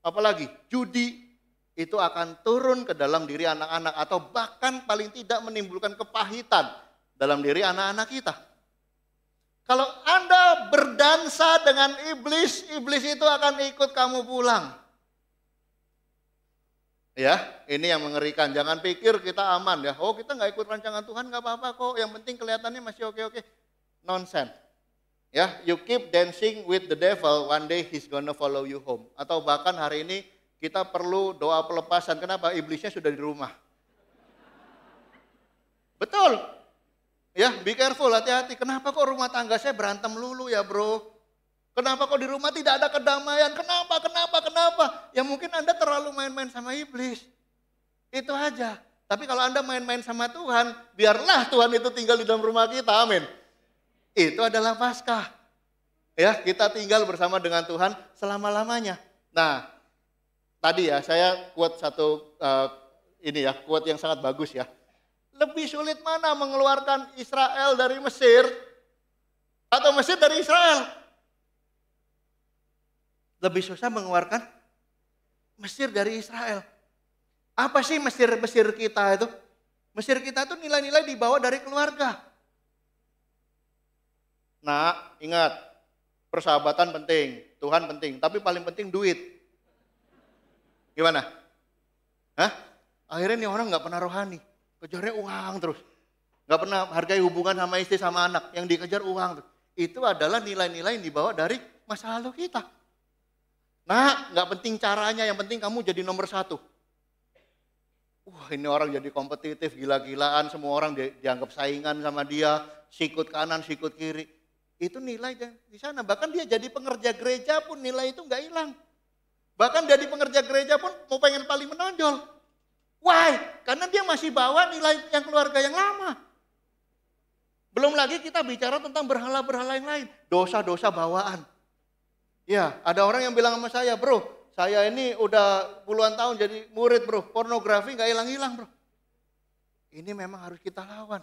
apalagi judi, itu akan turun ke dalam diri anak-anak atau bahkan paling tidak menimbulkan kepahitan dalam diri anak-anak kita. Kalau Anda berdansa dengan iblis, iblis itu akan ikut kamu pulang. Ya, ini yang mengerikan. Jangan pikir kita aman ya. Oh, kita nggak ikut rancangan Tuhan, nggak apa-apa kok. Yang penting kelihatannya masih oke-oke. Nonsense. Ya, you keep dancing with the devil, one day he's gonna follow you home. Atau bahkan hari ini kita perlu doa pelepasan. Kenapa? Iblisnya sudah di rumah. Betul. Ya, be careful, hati-hati. Kenapa kok rumah tangga saya berantem lulu ya bro? Kenapa kok di rumah tidak ada kedamaian? Kenapa? Ya mungkin Anda terlalu main-main sama iblis. Itu aja. Tapi kalau Anda main-main sama Tuhan, biarlah Tuhan itu tinggal di dalam rumah kita, amin. Itu adalah Paskah. Ya, kita tinggal bersama dengan Tuhan selama-lamanya. Nah, tadi ya saya quote satu, quote yang sangat bagus ya. Lebih sulit mana mengeluarkan Israel dari Mesir atau Mesir dari Israel? Lebih susah mengeluarkan Mesir dari Israel. Apa sih Mesir kita itu? Mesir kita itu nilai-nilai dibawa dari keluarga. Nah, ingat, persahabatan penting, Tuhan penting, tapi paling penting duit. Gimana? Hah? Akhirnya nih orang nggak pernah rohani. Kejarnya uang terus. Gak pernah hargai hubungan sama istri sama anak. Yang dikejar uang. Itu adalah nilai-nilai yang dibawa dari masa lalu kita. Nah, gak penting caranya. Yang penting kamu jadi nomor satu. Wah, ini orang jadi kompetitif, gila-gilaan. Semua orang dianggap saingan sama dia. Sikut kanan, sikut kiri. Itu nilai di sana. Bahkan dia jadi pengerja gereja pun nilai itu gak hilang. Bahkan jadi pengerja gereja pun mau pengen paling menonjol. Why? Karena dia masih bawa nilai yang keluarga yang lama. Belum lagi kita bicara tentang berhala-berhala yang lain. Dosa-dosa bawaan. Ya, ada orang yang bilang sama saya, bro, saya ini udah puluhan tahun jadi murid bro. Pornografi gak hilang-hilang bro. ini memang harus kita lawan.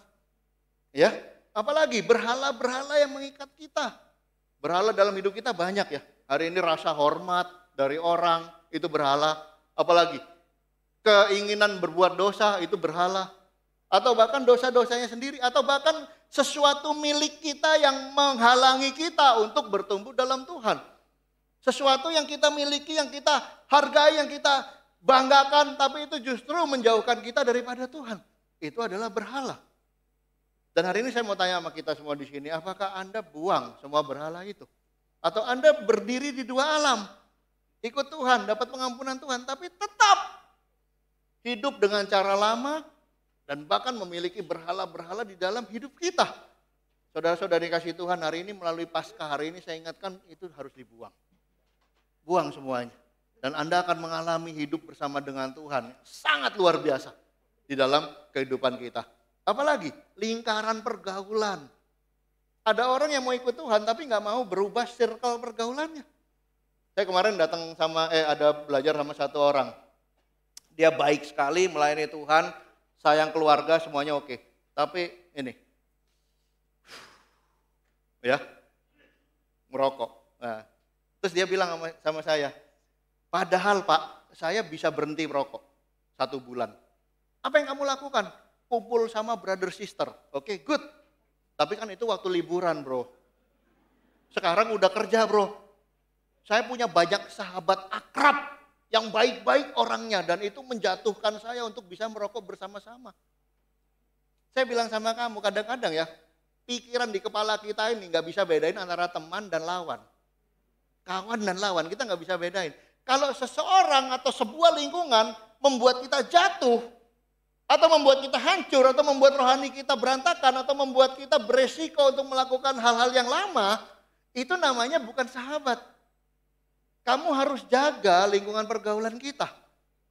Ya, apalagi berhala-berhala yang mengikat kita. Berhala dalam hidup kita banyak ya. Hari ini rasa hormat dari orang itu berhala. Apalagi keinginan berbuat dosa itu berhala. Atau bahkan dosa-dosanya sendiri. Atau bahkan sesuatu milik kita yang menghalangi kita untuk bertumbuh dalam Tuhan. Sesuatu yang kita miliki, yang kita hargai, yang kita banggakan, tapi itu justru menjauhkan kita daripada Tuhan. Itu adalah berhala. Dan hari ini saya mau tanya sama kita semua di sini, apakah Anda buang semua berhala itu? Atau Anda berdiri di dua alam, ikut Tuhan, dapat pengampunan Tuhan, tapi tetap hidup dengan cara lama dan bahkan memiliki berhala-berhala di dalam hidup kita. Saudara-saudari kasih Tuhan, hari ini melalui Paskah, hari ini saya ingatkan itu harus dibuang. Buang semuanya. Dan Anda akan mengalami hidup bersama dengan Tuhan. Sangat luar biasa di dalam kehidupan kita. Apalagi lingkaran pergaulan. Ada orang yang mau ikut Tuhan tapi nggak mau berubah circle pergaulannya. Saya kemarin datang ada belajar sama satu orang. Dia baik sekali melayani Tuhan, sayang keluarga, semuanya oke. Tapi ini, ya, merokok. Nah, terus dia bilang sama saya, padahal Pak, saya bisa berhenti merokok 1 bulan. Apa yang kamu lakukan? Kumpul sama brother sister. Oke, good. Tapi kan itu waktu liburan, bro. Sekarang udah kerja, bro. Saya punya banyak sahabat akrab yang baik-baik orangnya. Dan itu menjatuhkan saya untuk bisa merokok bersama-sama. Saya bilang sama kamu, kadang-kadang ya, pikiran di kepala kita ini nggak bisa bedain antara teman dan lawan. Kawan dan lawan, kita nggak bisa bedain. Kalau seseorang atau sebuah lingkungan membuat kita jatuh, atau membuat kita hancur, atau membuat rohani kita berantakan, atau membuat kita beresiko untuk melakukan hal-hal yang lama, itu namanya bukan sahabat. Kamu harus jaga lingkungan pergaulan kita.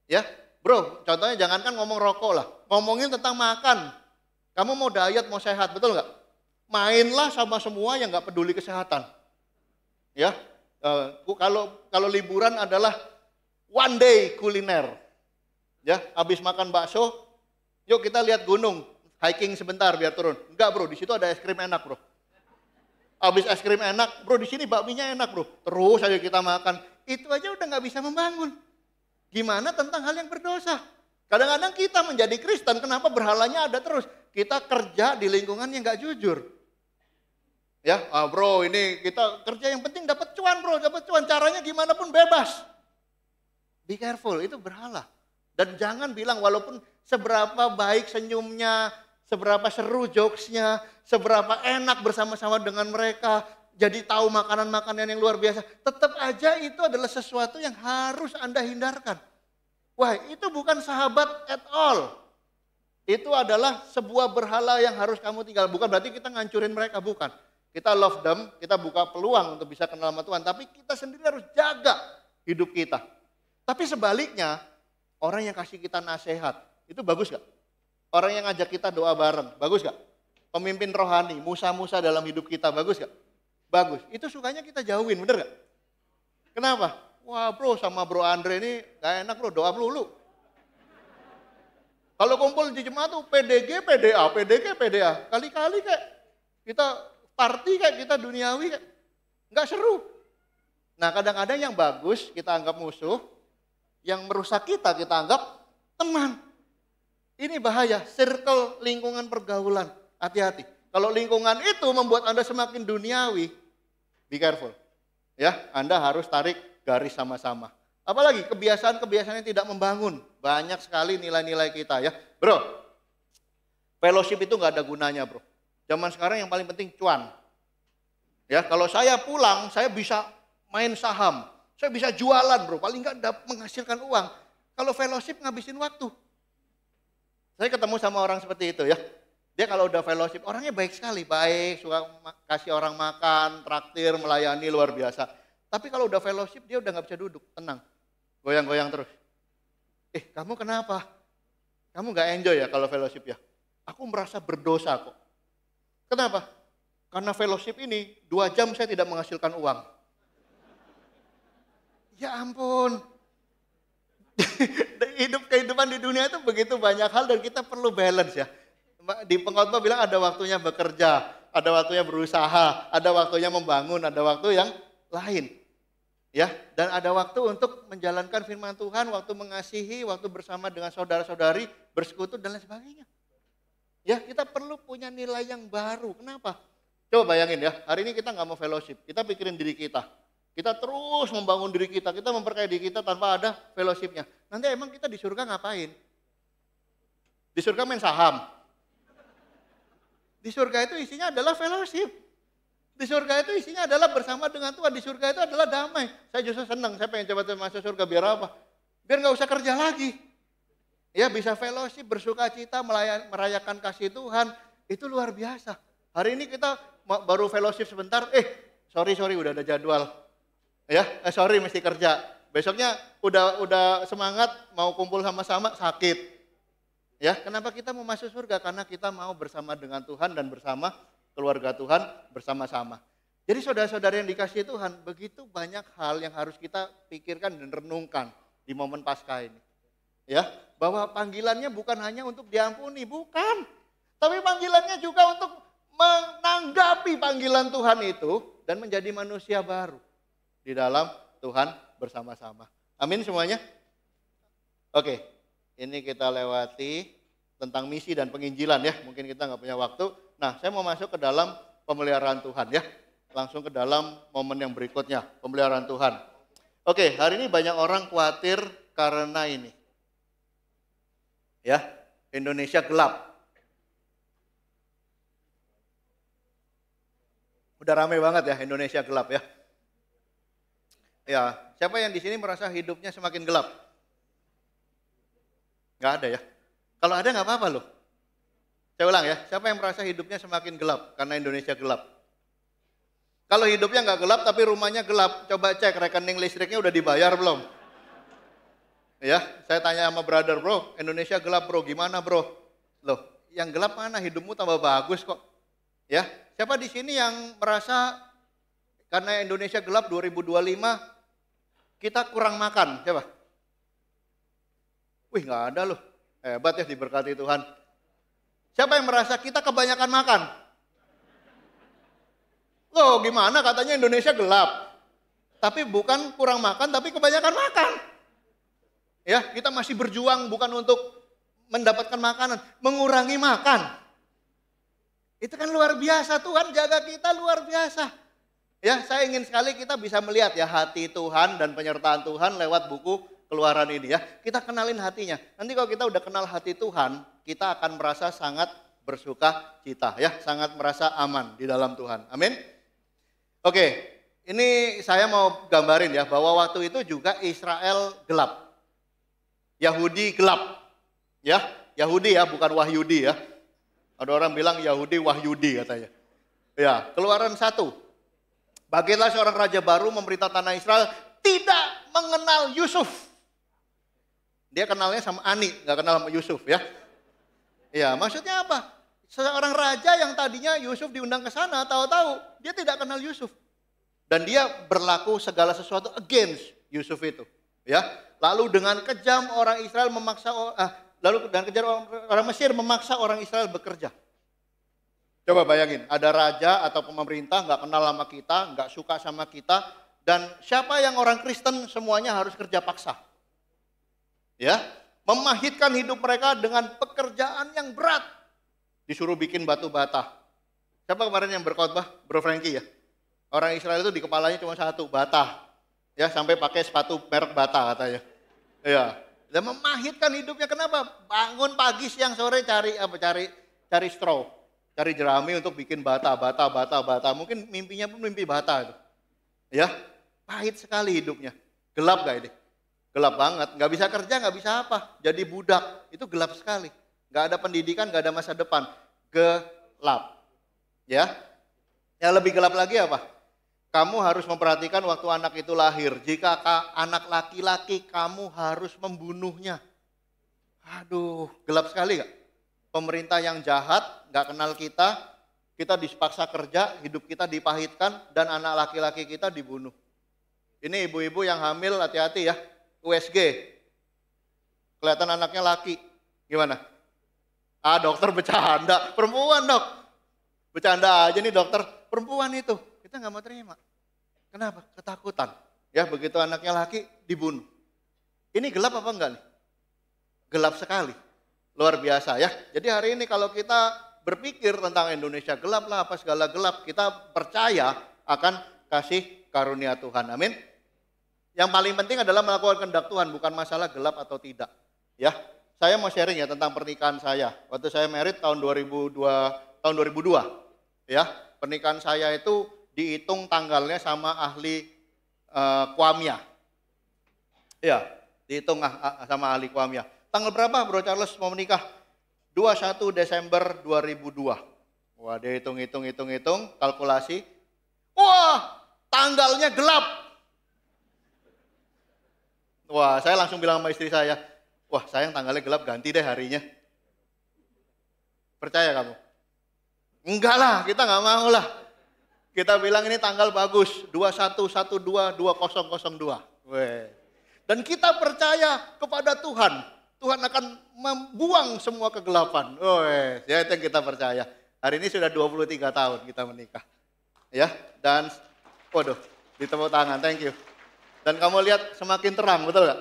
Ya, bro, contohnya jangankan ngomong rokok lah, ngomongin tentang makan. Kamu mau diet, mau sehat, betul nggak? Mainlah sama semua yang nggak peduli kesehatan. Ya, kalau liburan adalah one day kuliner. Ya, habis makan bakso, yuk kita lihat gunung, hiking sebentar biar turun. Enggak bro, di situ ada es krim enak bro. Habis es krim enak, bro di sini bakminya enak bro. Terus aja kita makan, itu aja udah nggak bisa membangun. Gimana tentang hal yang berdosa? Kadang-kadang kita menjadi Kristen, kenapa berhalanya ada terus? Kita kerja di lingkungan yang nggak jujur. Ya, bro ini kita kerja yang penting dapat cuan bro, dapat cuan. Caranya gimana pun bebas. Be careful, itu berhala. Dan jangan bilang walaupun seberapa baik senyumnya, seberapa seru jokesnya, seberapa enak bersama-sama dengan mereka, jadi tahu makanan-makanan yang luar biasa, tetap aja itu adalah sesuatu yang harus Anda hindarkan. Wah, itu bukan sahabat at all. Itu adalah sebuah berhala yang harus kamu tinggal. Bukan berarti kita ngancurin mereka, bukan. Kita love them, kita buka peluang untuk bisa kenal sama Tuhan, tapi kita sendiri harus jaga hidup kita. Tapi sebaliknya, orang yang kasih kita nasihat, itu bagus gak? Orang yang ngajak kita doa bareng, bagus gak? Pemimpin rohani, musa-musa dalam hidup kita, bagus gak? Bagus. Itu sukanya kita jauhin, bener gak? Kenapa? Wah bro, sama bro Andre ini gak enak bro, doa melulu. Kalau kumpul di jemaat tuh PDG, PDA, PDG, PDA. Kali-kali kayak kita party kayak kita duniawi kayak gak seru. Nah kadang-kadang yang bagus kita anggap musuh, yang merusak kita anggap teman. Ini bahaya, circle lingkungan pergaulan. Hati-hati. Kalau lingkungan itu membuat Anda semakin duniawi, be careful. Ya, Anda harus tarik garis sama-sama. Apalagi kebiasaan-kebiasaan yang tidak membangun. Banyak sekali nilai-nilai kita ya. Bro, fellowship itu nggak ada gunanya bro. Zaman sekarang yang paling penting cuan. Ya, kalau saya pulang, saya bisa main saham. Saya bisa jualan bro, paling nggak menghasilkan uang. Kalau fellowship ngabisin waktu. Saya ketemu sama orang seperti itu ya. Dia kalau udah fellowship, orangnya baik sekali. Baik, suka kasih orang makan, traktir, melayani, luar biasa. Tapi kalau udah fellowship, dia udah nggak bisa duduk, tenang. Goyang-goyang terus. Kamu kenapa? Kamu nggak enjoy ya kalau fellowship ya? Aku merasa berdosa kok. Kenapa? Karena fellowship ini 2 jam saya tidak menghasilkan uang. Ya ampun. kehidupan di dunia itu begitu banyak hal dan kita perlu balance ya. Di pengkhotbah bilang ada waktunya bekerja, ada waktunya berusaha, ada waktunya membangun, ada waktu yang lain. Ya, dan ada waktu untuk menjalankan firman Tuhan, waktu mengasihi, waktu bersama dengan saudara-saudari, bersekutu dan lain sebagainya. Ya, kita perlu punya nilai yang baru. Kenapa? Coba bayangin ya, hari ini kita nggak mau fellowship, kita pikirin diri kita. Kita terus membangun diri kita memperkaya diri kita tanpa ada fellowshipnya. Nanti emang kita di surga ngapain? Di surga main saham. Di surga itu isinya adalah fellowship. Di surga itu isinya adalah bersama dengan Tuhan. Di surga itu adalah damai. Saya justru senang, saya pengen coba masuk surga biar apa? Biar nggak usah kerja lagi. Ya bisa fellowship, bersuka cita, merayakan kasih Tuhan. Itu luar biasa. Hari ini kita baru fellowship sebentar, sorry udah ada jadwal. Ya, sorry mesti kerja. Besoknya udah semangat mau kumpul sama-sama sakit. Ya, kenapa kita mau masuk surga? Karena kita mau bersama dengan Tuhan dan bersama keluarga Tuhan bersama-sama. Jadi saudara-saudara yang dikasihi Tuhan, begitu banyak hal yang harus kita pikirkan dan renungkan di momen Paskah ini. Ya, bahwa panggilannya bukan hanya untuk diampuni, bukan. Tapi panggilannya juga untuk menanggapi panggilan Tuhan itu dan menjadi manusia baru di dalam Tuhan bersama-sama. Amin semuanya? Oke, ini kita lewati tentang misi dan penginjilan ya. Mungkin kita nggak punya waktu. Nah, saya mau masuk ke dalam pemeliharaan Tuhan ya. Langsung ke dalam momen yang berikutnya, pemeliharaan Tuhan. Oke, hari ini banyak orang khawatir karena ini. Ya, Indonesia gelap. Udah ramai banget ya Indonesia gelap ya. Ya, siapa yang di sini merasa hidupnya semakin gelap? Nggak ada ya. Kalau ada nggak apa-apa loh. Saya ulang ya, siapa yang merasa hidupnya semakin gelap karena Indonesia gelap? Kalau hidupnya nggak gelap tapi rumahnya gelap, coba cek rekening listriknya udah dibayar belum? Ya, saya tanya sama brother, bro, Indonesia gelap bro, gimana bro? Loh, yang gelap mana? Hidupmu tambah bagus kok. Ya, siapa di sini yang merasa karena Indonesia gelap 2025 kita kurang makan? Coba. Wih, nggak ada loh. Hebat ya, diberkati Tuhan. Siapa yang merasa kita kebanyakan makan? Loh, gimana katanya Indonesia gelap? Tapi bukan kurang makan, tapi kebanyakan makan. Ya, kita masih berjuang bukan untuk mendapatkan makanan, mengurangi makan. Itu kan luar biasa, Tuhan jaga kita luar biasa. Ya, saya ingin sekali kita bisa melihat ya hati Tuhan dan penyertaan Tuhan lewat buku Keluaran ini ya. Kita kenalin hatinya. Nanti kalau kita udah kenal hati Tuhan, kita akan merasa sangat bersuka cita ya, sangat merasa aman di dalam Tuhan. Amin. Oke, ini saya mau gambarin ya bahwa waktu itu juga Israel gelap. Yahudi gelap. Ya, Yahudi ya, bukan Wahyudi ya. Ada orang bilang Yahudi Wahyudi katanya. Ya, Keluaran 1. Bagilah seorang raja baru memerintah tanah Israel tidak mengenal Yusuf. Dia kenalnya sama Ani, nggak kenal sama Yusuf ya. Ya, maksudnya apa? Seorang raja yang tadinya Yusuf diundang ke sana, tahu-tahu dia tidak kenal Yusuf. Dan dia berlaku segala sesuatu against Yusuf itu. Ya, lalu dengan kejam orang Israel memaksa, orang Mesir memaksa orang Israel bekerja. Coba bayangin, ada raja atau pemerintah nggak kenal sama kita, nggak suka sama kita, dan siapa yang orang Kristen semuanya harus kerja paksa. Ya, memahitkan hidup mereka dengan pekerjaan yang berat. Disuruh bikin batu bata. Siapa kemarin yang berkhotbah? Bro Frankie ya. Orang Israel itu di kepalanya cuma satu, bata. Ya, sampai pakai sepatu merek Bata katanya. Ya, dan memahitkan hidupnya. Kenapa? Bangun pagi, siang, sore cari straw, cari jerami untuk bikin bata. Mungkin mimpinya pun mimpi bata itu. Ya, pahit sekali hidupnya. Gelap gak ini? Gelap banget, nggak bisa kerja, nggak bisa apa. Jadi budak, itu gelap sekali. Nggak ada pendidikan, nggak ada masa depan. Gelap. Ya, yang lebih gelap lagi apa? Kamu harus memperhatikan waktu anak itu lahir. Jika anak laki-laki, kamu harus membunuhnya. Aduh, gelap sekali gak? Pemerintah yang jahat, nggak kenal kita dipaksa kerja, hidup kita dipahitkan, dan anak laki-laki kita dibunuh. Ini ibu-ibu yang hamil, hati-hati ya. USG. Kelihatan anaknya laki. Gimana? Ah, dokter bercanda. Perempuan, Dok. Bercanda aja nih dokter. Perempuan itu. Kita nggak mau terima. Kenapa? Ketakutan. Ya, begitu anaknya laki dibunuh. Ini gelap apa enggak nih? Gelap sekali. Luar biasa ya. Jadi hari ini kalau kita berpikir tentang Indonesia gelap lah, apa segala gelap, kita percaya akan kasih karunia Tuhan. Amin. Yang paling penting adalah melakukan kehendak Tuhan, bukan masalah gelap atau tidak. Ya, saya mau sharing ya tentang pernikahan saya. Waktu saya married tahun 2002, ya, pernikahan saya itu dihitung tanggalnya sama ahli Kwamia. Ya, dihitung sama ahli Kwamia. Tanggal berapa Bro Charles mau menikah? 21 Desember 2002. Wah, dia hitung, kalkulasi. Wah, tanggalnya gelap. Wah, saya langsung bilang sama istri saya, wah sayang tanggalnya gelap, ganti deh harinya. Percaya kamu? Enggak lah, kita nggak mau lah. Kita bilang ini tanggal bagus, 21/12/2002. Dan kita percaya kepada Tuhan. Tuhan akan membuang semua kegelapan. Ya itu yang kita percaya. Hari ini sudah 23 tahun kita menikah. Ya, dan waduh, ditepuk tangan, thank you. Dan kamu lihat semakin terang, betul gak?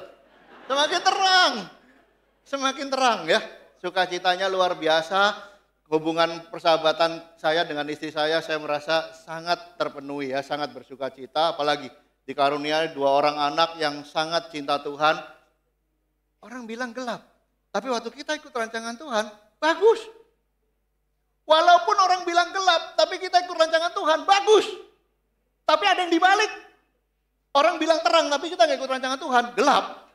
Semakin terang ya. Sukacitanya luar biasa. Hubungan persahabatan saya dengan istri saya merasa sangat terpenuhi ya, sangat bersukacita. Apalagi dikaruniai 2 orang anak yang sangat cinta Tuhan. Orang bilang gelap, tapi waktu kita ikut rancangan Tuhan, bagus. Walaupun orang bilang gelap, tapi kita ikut rancangan Tuhan, bagus. Tapi ada yang dibalik. Orang bilang terang, tapi kita nggak ikut rancangan Tuhan, gelap.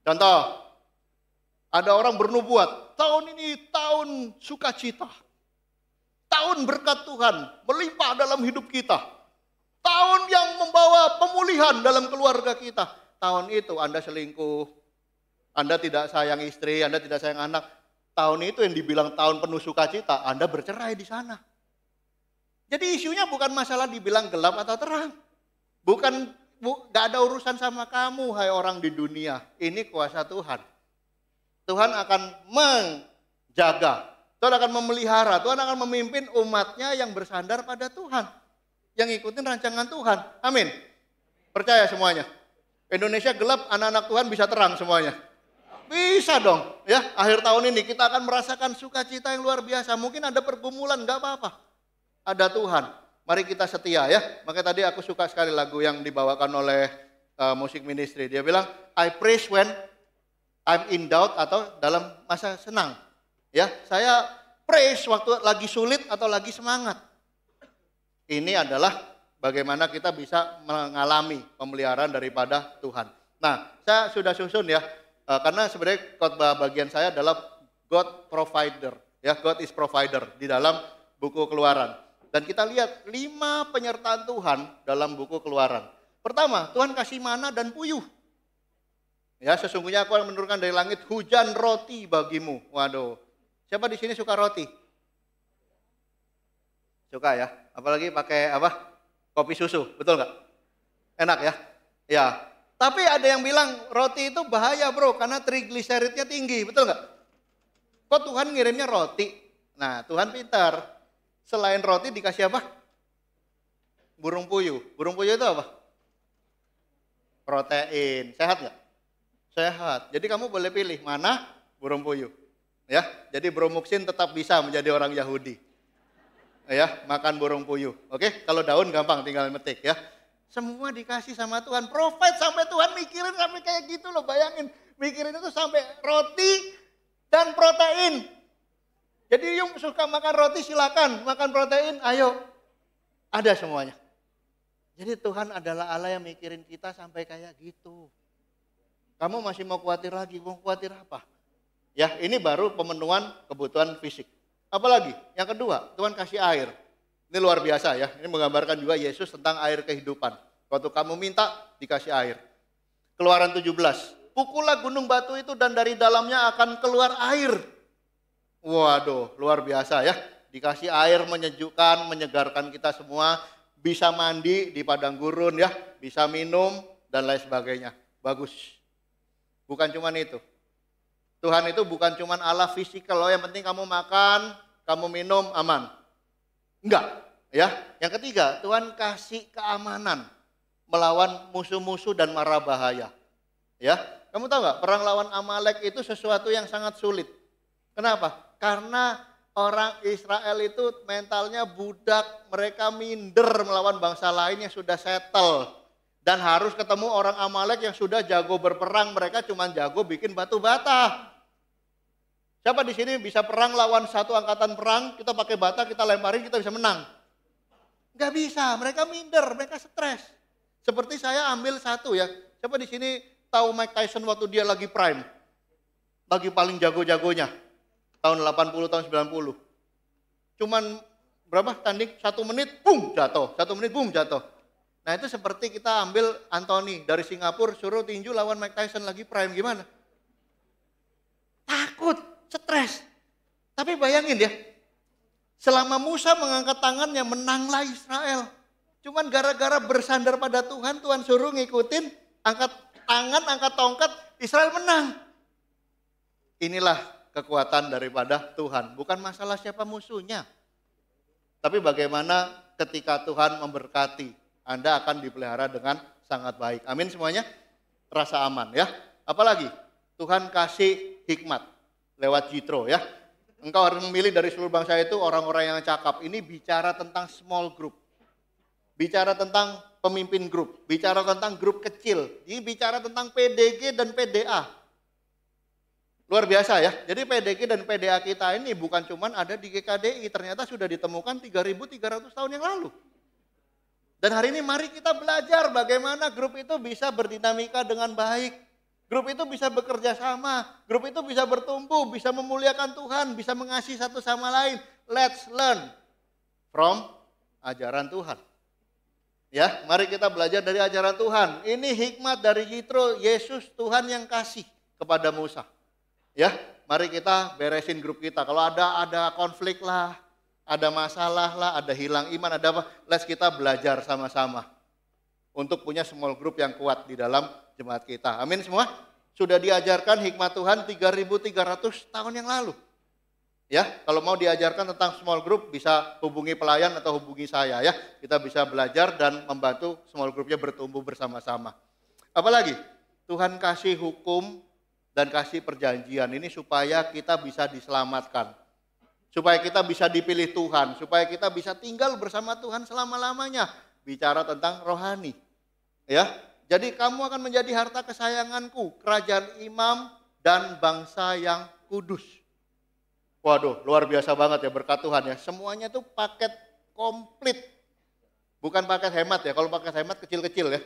Contoh, ada orang bernubuat, tahun ini tahun sukacita. Tahun berkat Tuhan, melimpah dalam hidup kita. Tahun yang membawa pemulihan dalam keluarga kita. Tahun itu Anda selingkuh, Anda tidak sayang istri, Anda tidak sayang anak. Tahun itu yang dibilang tahun penuh sukacita, Anda bercerai di sana. Jadi isunya bukan masalah dibilang gelap atau terang. Gak ada urusan sama kamu, hai orang di dunia. Ini kuasa Tuhan. Tuhan akan menjaga, Tuhan akan memelihara, Tuhan akan memimpin umatnya yang bersandar pada Tuhan. Yang ikutin rancangan Tuhan. Amin. Percaya semuanya. Indonesia gelap, anak-anak Tuhan bisa terang semuanya. Bisa dong. Ya, akhir tahun ini kita akan merasakan sukacita yang luar biasa. Mungkin ada pergumulan, gak apa-apa. Ada Tuhan. Mari kita setia ya. Makanya tadi aku suka sekali lagu yang dibawakan oleh musik ministry. Dia bilang, I praise when I'm in doubt atau dalam masa senang. Ya, saya praise waktu lagi sulit atau lagi semangat. Ini adalah bagaimana kita bisa mengalami pemeliharaan daripada Tuhan. Nah, saya sudah susun ya. Karena sebenarnya khotbah bagian saya adalah God provider. Ya, God is provider di dalam buku Keluaran. Dan kita lihat 5 penyertaan Tuhan dalam buku Keluaran. Pertama, Tuhan kasih mana dan puyuh. Ya, sesungguhnya aku akan menurunkan dari langit hujan roti bagimu. Waduh, siapa di sini suka roti? Suka ya, apalagi pakai apa? Kopi susu, betul nggak? Enak ya? Ya, tapi ada yang bilang roti itu bahaya bro, karena trigliseridnya tinggi, betul nggak? Kok Tuhan ngirimnya roti? Nah, Tuhan pintar. Selain roti dikasih apa? Burung puyuh. Burung puyuh itu apa? Protein. Sehat nggak? Sehat. Jadi kamu boleh pilih mana burung puyuh. Ya, jadi Bro Muksin tetap bisa menjadi orang Yahudi. Ya, makan burung puyuh. Oke, kalau daun gampang tinggal metik ya. Semua dikasih sama Tuhan. Provide sampai Tuhan mikirin sampai kayak gitu loh. Bayangin, mikirin itu sampai roti dan protein. Jadi yang suka makan roti silakan, makan protein ayo. Ada semuanya. Jadi Tuhan adalah Allah yang mikirin kita sampai kayak gitu. Kamu masih mau khawatir lagi, mau khawatir apa? Ya, ini baru pemenuhan kebutuhan fisik. Apalagi? Yang kedua, Tuhan kasih air. Ini luar biasa ya. Ini menggambarkan juga Yesus tentang air kehidupan. Waktu kamu minta, dikasih air. Keluaran 17. Pukullah gunung batu itu dan dari dalamnya akan keluar air. Waduh, luar biasa ya. Dikasih air menyejukkan, menyegarkan kita semua. Bisa mandi di padang gurun ya. Bisa minum dan lain sebagainya. Bagus. Bukan cuma itu. Tuhan itu bukan cuma Allah fisikal, oh yang penting kamu makan, kamu minum, aman. Enggak, ya. Yang ketiga, Tuhan kasih keamanan melawan musuh-musuh dan mara bahaya. Ya, kamu tahu nggak, perang lawan Amalek itu sesuatu yang sangat sulit. Kenapa? Karena orang Israel itu mentalnya budak, mereka minder melawan bangsa lain yang sudah settle. Dan harus ketemu orang Amalek yang sudah jago berperang, mereka cuma jago bikin batu bata. Siapa di sini bisa perang lawan satu angkatan perang, kita pakai bata, kita lemparin, kita bisa menang? Nggak bisa, mereka minder, mereka stres. Seperti saya ambil satu ya, siapa di sini tahu Mike Tyson waktu dia lagi prime? Lagi paling jago-jagonya, tahun 80, tahun 90. Cuman berapa tanding? 1 menit, boom, jatuh. 1 menit, boom, jatuh. Nah itu seperti kita ambil Anthony dari Singapura, suruh tinju lawan Mike Tyson lagi prime, gimana? Takut, stres. Tapi bayangin ya, selama Musa mengangkat tangannya, menanglah Israel. Cuman gara-gara bersandar pada Tuhan, Tuhan suruh ngikutin, angkat tangan, angkat tongkat, Israel menang. Inilah kekuatan daripada Tuhan. Bukan masalah siapa musuhnya. Tapi bagaimana ketika Tuhan memberkati, Anda akan dipelihara dengan sangat baik. Amin semuanya. Rasa aman ya. Apalagi Tuhan kasih hikmat lewat Jitro ya. Engkau harus memilih dari seluruh bangsa itu orang-orang yang cakap. Ini bicara tentang small group. Bicara tentang pemimpin grup. Bicara tentang grup kecil. Ini bicara tentang PDG dan PDA. Luar biasa ya. Jadi PDG dan PDA kita ini bukan cuma ada di GKDI. Ternyata sudah ditemukan 3.300 tahun yang lalu. Dan hari ini mari kita belajar bagaimana grup itu bisa berdinamika dengan baik. Grup itu bisa bekerja sama. Grup itu bisa bertumbuh, bisa memuliakan Tuhan, bisa mengasihi satu sama lain. Let's learn from ajaran Tuhan. Ya, mari kita belajar dari ajaran Tuhan. Ini hikmat dari Yitro, Yesus Tuhan yang kasih kepada Musa. Ya, mari kita beresin grup kita. Kalau ada konflik lah, ada masalah lah, ada hilang iman, ada apa, let's kita belajar sama-sama untuk punya small group yang kuat di dalam jemaat kita. Amin semua. Sudah diajarkan hikmat Tuhan 3.300 tahun yang lalu. Ya, kalau mau diajarkan tentang small group bisa hubungi pelayan atau hubungi saya ya. Kita bisa belajar dan membantu small groupnya bertumbuh bersama-sama. Apalagi Tuhan kasih hukum dan kasih perjanjian ini supaya kita bisa diselamatkan. Supaya kita bisa dipilih Tuhan, supaya kita bisa tinggal bersama Tuhan selama-lamanya. Bicara tentang rohani. Ya, jadi kamu akan menjadi harta kesayanganku, kerajaan imam dan bangsa yang kudus. Waduh, luar biasa banget ya berkat Tuhan ya. Semuanya itu paket komplit. Bukan paket hemat ya. Kalau paket hemat kecil-kecil ya.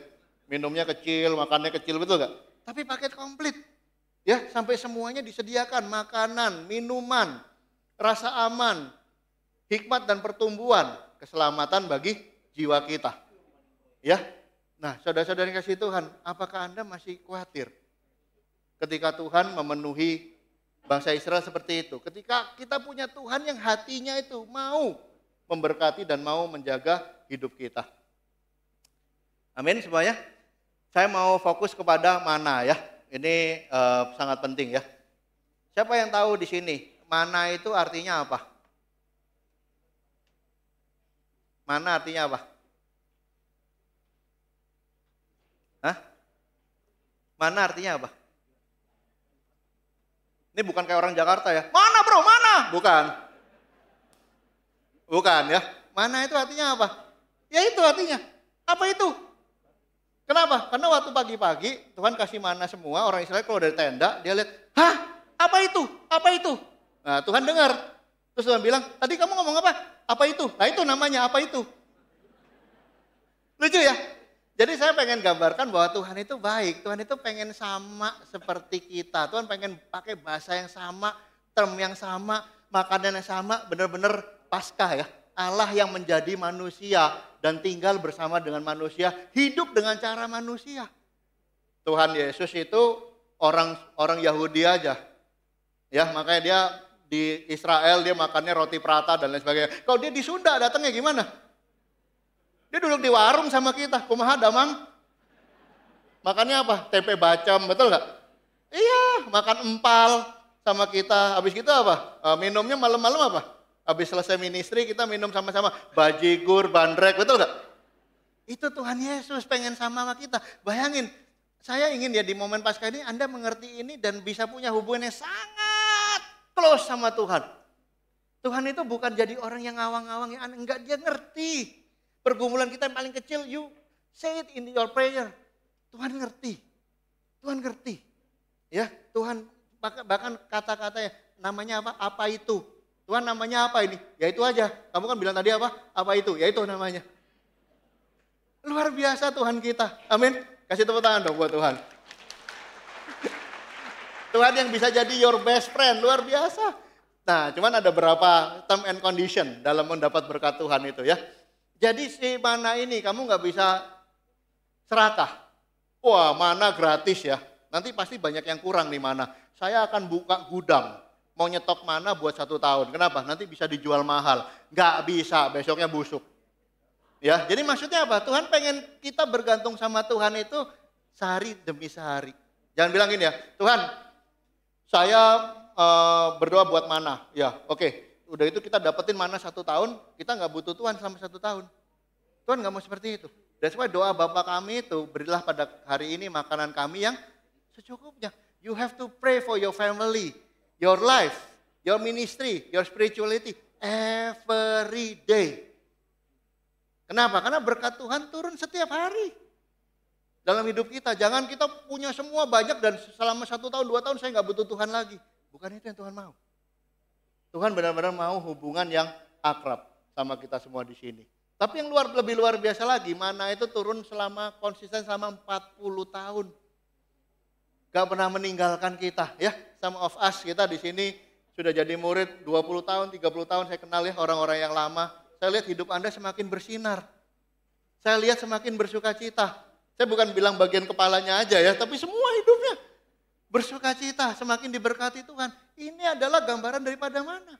Minumnya kecil, makannya kecil, betul gak? Tapi paket komplit. Ya, sampai semuanya disediakan. Makanan, minuman, rasa aman, hikmat dan pertumbuhan, keselamatan bagi jiwa kita. Ya. Nah, saudara-saudara yang kasih Tuhan, apakah Anda masih khawatir ketika Tuhan memenuhi bangsa Israel seperti itu? Ketika kita punya Tuhan yang hatinya itu mau memberkati dan mau menjaga hidup kita. Amin semuanya. Saya mau fokus kepada mana ya. Ini sangat penting ya. Siapa yang tahu di sini? Mana itu artinya apa? Mana artinya apa? Hah? Mana artinya apa? Ini bukan kayak orang Jakarta ya. Mana bro, mana? Bukan. Bukan ya. Mana itu artinya apa? Ya itu artinya. Apa itu? Kenapa? Karena waktu pagi-pagi Tuhan kasih mana semua. Orang Israel kalau dari tenda dia lihat. Hah? Apa itu? Apa itu? Nah Tuhan dengar. Terus Tuhan bilang, tadi kamu ngomong apa? Apa itu? Nah itu namanya apa itu? Lucu ya? Jadi saya pengen gambarkan bahwa Tuhan itu baik. Tuhan itu pengen sama seperti kita. Tuhan pengen pakai bahasa yang sama, term yang sama, makanan yang sama. Benar-benar Paskah ya. Allah yang menjadi manusia dan tinggal bersama dengan manusia. Hidup dengan cara manusia. Tuhan Yesus itu orang Yahudi aja. Ya, makanya dia di Israel dia makannya roti prata dan lain sebagainya. Kalau dia di Sunda datangnya gimana? Dia duduk di warung sama kita, kumaha damang. Makannya apa? Tempe bacem, betul nggak? Iya, makan empal. sama kita. Habis gitu apa? Minumnya malam-malam apa? Habis selesai ministry kita minum sama-sama. Bajigur, bandrek, betul gak? Itu Tuhan Yesus pengen sama kita. Bayangin, saya ingin ya di momen Paskah ini Anda mengerti ini dan bisa punya hubungan yang sangat close sama Tuhan. Tuhan itu bukan jadi orang yang ngawang-ngawang, yang aneh. Enggak, dia ngerti. Pergumulan kita yang paling kecil, you say it in your prayer. Tuhan ngerti. Tuhan ngerti. Ya, Tuhan bahkan kata-katanya namanya apa? Apa itu? Tuhan namanya apa ini? Ya itu aja. Kamu kan bilang tadi apa? Apa itu? Ya itu namanya. Luar biasa Tuhan kita. Amin. Kasih tepuk tangan dong buat Tuhan. Tuhan yang bisa jadi your best friend. Luar biasa. Nah, cuman ada berapa term and condition dalam mendapat berkat Tuhan itu ya. Jadi si mana ini kamu nggak bisa serakah. Wah, mana gratis ya. Nanti pasti banyak yang kurang nih mana. Saya akan buka gudang. Mau nyetok mana buat 1 tahun. Kenapa? Nanti bisa dijual mahal. Nggak bisa, besoknya busuk. Ya, jadi maksudnya apa? Tuhan pengen kita bergantung sama Tuhan itu sehari demi sehari. Jangan bilang gini ya, Tuhan, saya berdoa buat mana. Ya, oke. Udah itu kita dapetin mana 1 tahun, kita nggak butuh Tuhan selama 1 tahun. Tuhan nggak mau seperti itu. That's why doa Bapa kami itu, berilah pada hari ini makanan kami yang secukupnya. You have to pray for your family, your life, your ministry, your spirituality every day. Kenapa? Karena berkat Tuhan turun setiap hari dalam hidup kita. Jangan kita punya semua banyak dan selama 1 tahun, 2 tahun saya nggak butuh Tuhan lagi. Bukan itu yang Tuhan mau. Tuhan benar-benar mau hubungan yang akrab sama kita semua di sini. Tapi yang lebih luar biasa lagi, mana itu turun konsisten selama 40 tahun. Gak pernah meninggalkan kita ya. Some of us kita di sini sudah jadi murid 20 tahun, 30 tahun saya kenal ya orang-orang yang lama. Saya lihat hidup Anda semakin bersinar. Saya lihat semakin bersuka cita. Saya bukan bilang bagian kepalanya aja ya, tapi semua hidupnya bersuka cita, semakin diberkati Tuhan. Ini adalah gambaran daripada mana?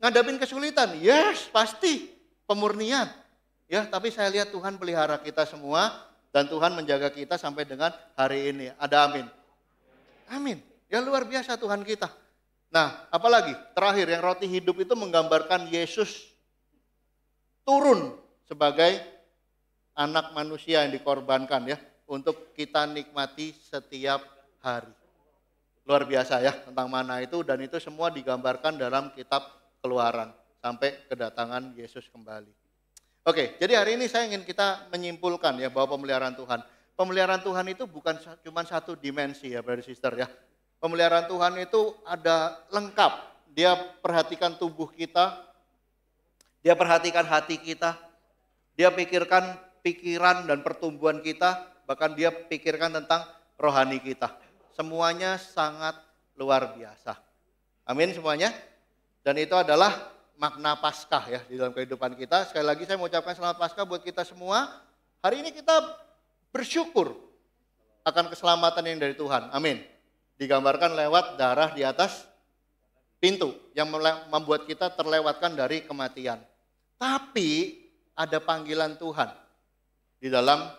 Ngadapin kesulitan? Yes, pasti. Pemurnian. Ya, tapi saya lihat Tuhan pelihara kita semua dan Tuhan menjaga kita sampai dengan hari ini. Ada amin. Amin. Ya luar biasa Tuhan kita. Nah, apalagi terakhir yang roti hidup itu menggambarkan Yesus turun sebagai anak manusia yang dikorbankan ya untuk kita nikmati setiap hari. Luar biasa ya tentang mana itu, dan itu semua digambarkan dalam kitab Keluaran sampai kedatangan Yesus kembali. Oke, jadi hari ini saya ingin kita menyimpulkan ya bahwa pemeliharaan Tuhan. Pemeliharaan Tuhan itu bukan cuma satu dimensi ya brother sister ya. Pemeliharaan Tuhan itu ada lengkap. Dia perhatikan tubuh kita, dia perhatikan hati kita, dia pikirkan pikiran dan pertumbuhan kita, bahkan dia pikirkan tentang rohani kita. Semuanya sangat luar biasa. Amin semuanya. Dan itu adalah makna Paskah ya di dalam kehidupan kita. Sekali lagi saya mau ucapkan selamat Paskah buat kita semua. Hari ini kita bersyukur akan keselamatan yang dari Tuhan. Amin. Digambarkan lewat darah di atas pintu yang membuat kita terlewatkan dari kematian. Tapi ada panggilan Tuhan di dalam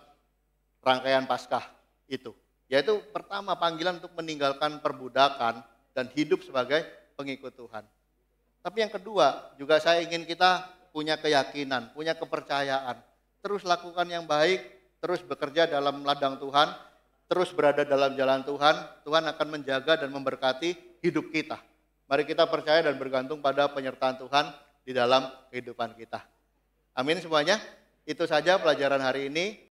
rangkaian Paskah itu. Yaitu pertama panggilan untuk meninggalkan perbudakan dan hidup sebagai pengikut Tuhan. Tapi yang kedua juga saya ingin kita punya keyakinan, punya kepercayaan. Terus lakukan yang baik, terus bekerja dalam ladang Tuhan, terus berada dalam jalan Tuhan. Tuhan akan menjaga dan memberkati hidup kita. Mari kita percaya dan bergantung pada penyertaan Tuhan di dalam kehidupan kita. Amin semuanya. Itu saja pelajaran hari ini.